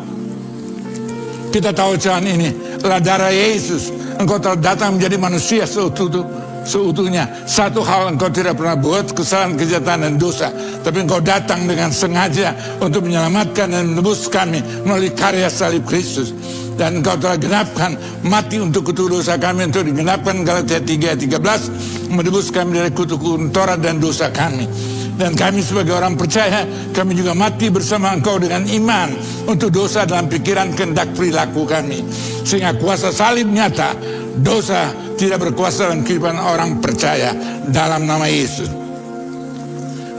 Kita tahu cawan ini adalah darah Yesus. Engkau telah datang menjadi manusia seutuhnya. Satu hal engkau tidak pernah buat, kesalahan, kejahatan, dan dosa. Tapi engkau datang dengan sengaja untuk menyelamatkan dan menebus kami melalui karya salib Kristus. Dan engkau telah genapkan mati untuk kutuk dosa kami, untuk digenapkan Galatia 3:13, menebus kami dari kutuk kuntoran dan dosa kami. Dan kami sebagai orang percaya, kami juga mati bersama engkau dengan iman untuk dosa dalam pikiran, kehendak, perilaku kami. Sehingga kuasa salib nyata, dosa tidak berkuasa dalam kehidupan orang percaya. Dalam nama Yesus,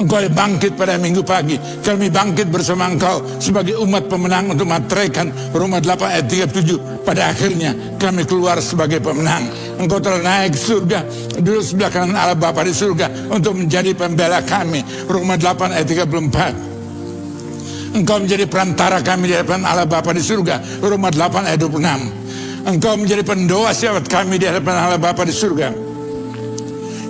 engkau bangkit pada minggu pagi. Kami bangkit bersama engkau sebagai umat pemenang untuk materaikan Roma 8 ayat 37. Pada akhirnya kami keluar sebagai pemenang. Engkau telah naik ke surga, duduk sebelah kanan Allah Bapa di surga untuk menjadi pembela kami. Roma 8 ayat 34. Engkau menjadi perantara kami di hadapan Allah Bapa di surga. Roma 8 ayat 26. Engkau menjadi pendoa syafaat kami di hadapan Allah Bapa di surga.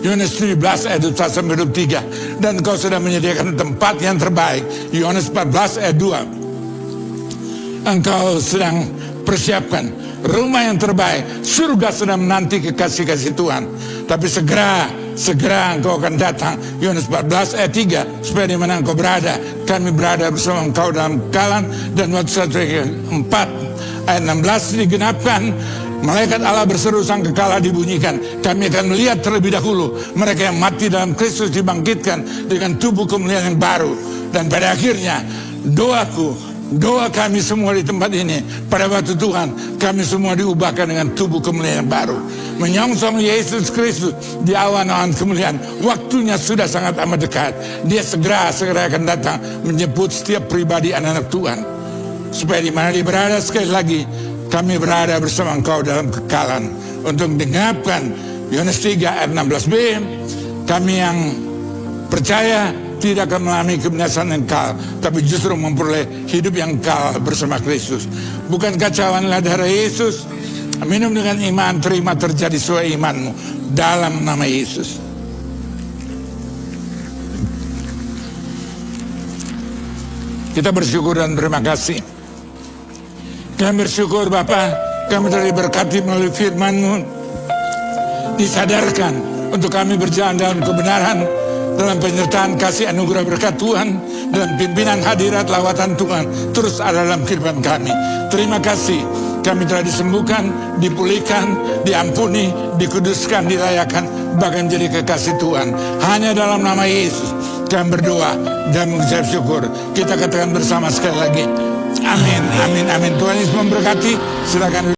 Yohanes 17 ayat 1-23. Dan engkau sudah menyediakan tempat yang terbaik. Yohanes 14 ayat 2. Engkau sedang persiapkan rumah yang terbaik. Surga sedang menanti kekasih-kasih Tuhan. Tapi segera engkau akan datang. Yohanes 14 ayat 3. Supaya di mana engkau berada, kami berada bersama engkau dalam kalan. Dan waktu 1 4 ayat 16 digenapkan. Malaikat Allah berseru, sangkakala dibunyikan. Kami akan melihat terlebih dahulu mereka yang mati dalam Kristus dibangkitkan dengan tubuh kemuliaan yang baru. Dan pada akhirnya doa kami semua di tempat ini pada waktu Tuhan, kami semua diubahkan dengan tubuh kemuliaan yang baru, menyongsong Yesus Kristus di awan-awan kemuliaan. Waktunya sudah sangat amat dekat. Dia segera akan datang menjemput setiap pribadi anak-anak Tuhan, supaya di mana dia berada, sekali lagi kami berada bersama engkau dalam kekalan. Untuk menggenapkan Yohanes 3 ayat 16b, kami yang percaya tidak akan mengalami kebinasaan yang kekal, tapi justru memperoleh hidup yang kekal bersama Kristus. Bukan kacauanlah darah Yesus, minum dengan iman, terima terjadi sesuai imanmu dalam nama Yesus. Kita bersyukur dan terima kasih. Kami bersyukur Bapa, kami telah diberkati melalui firman-Mu, disadarkan untuk kami berjalan dalam kebenaran, dalam penyertaan kasih anugerah berkat Tuhan, dalam pimpinan hadirat lawatan Tuhan terus ada dalam kehidupan kami. Terima kasih, kami telah disembuhkan, dipulihkan, diampuni, dikuduskan, dilayakan, bahkan menjadi kekasih Tuhan. Hanya dalam nama Yesus kami berdoa dan mengucap syukur. Kita katakan bersama sekali lagi, amin, amin, amin. Tuhan Yesus memberkati. Silakan.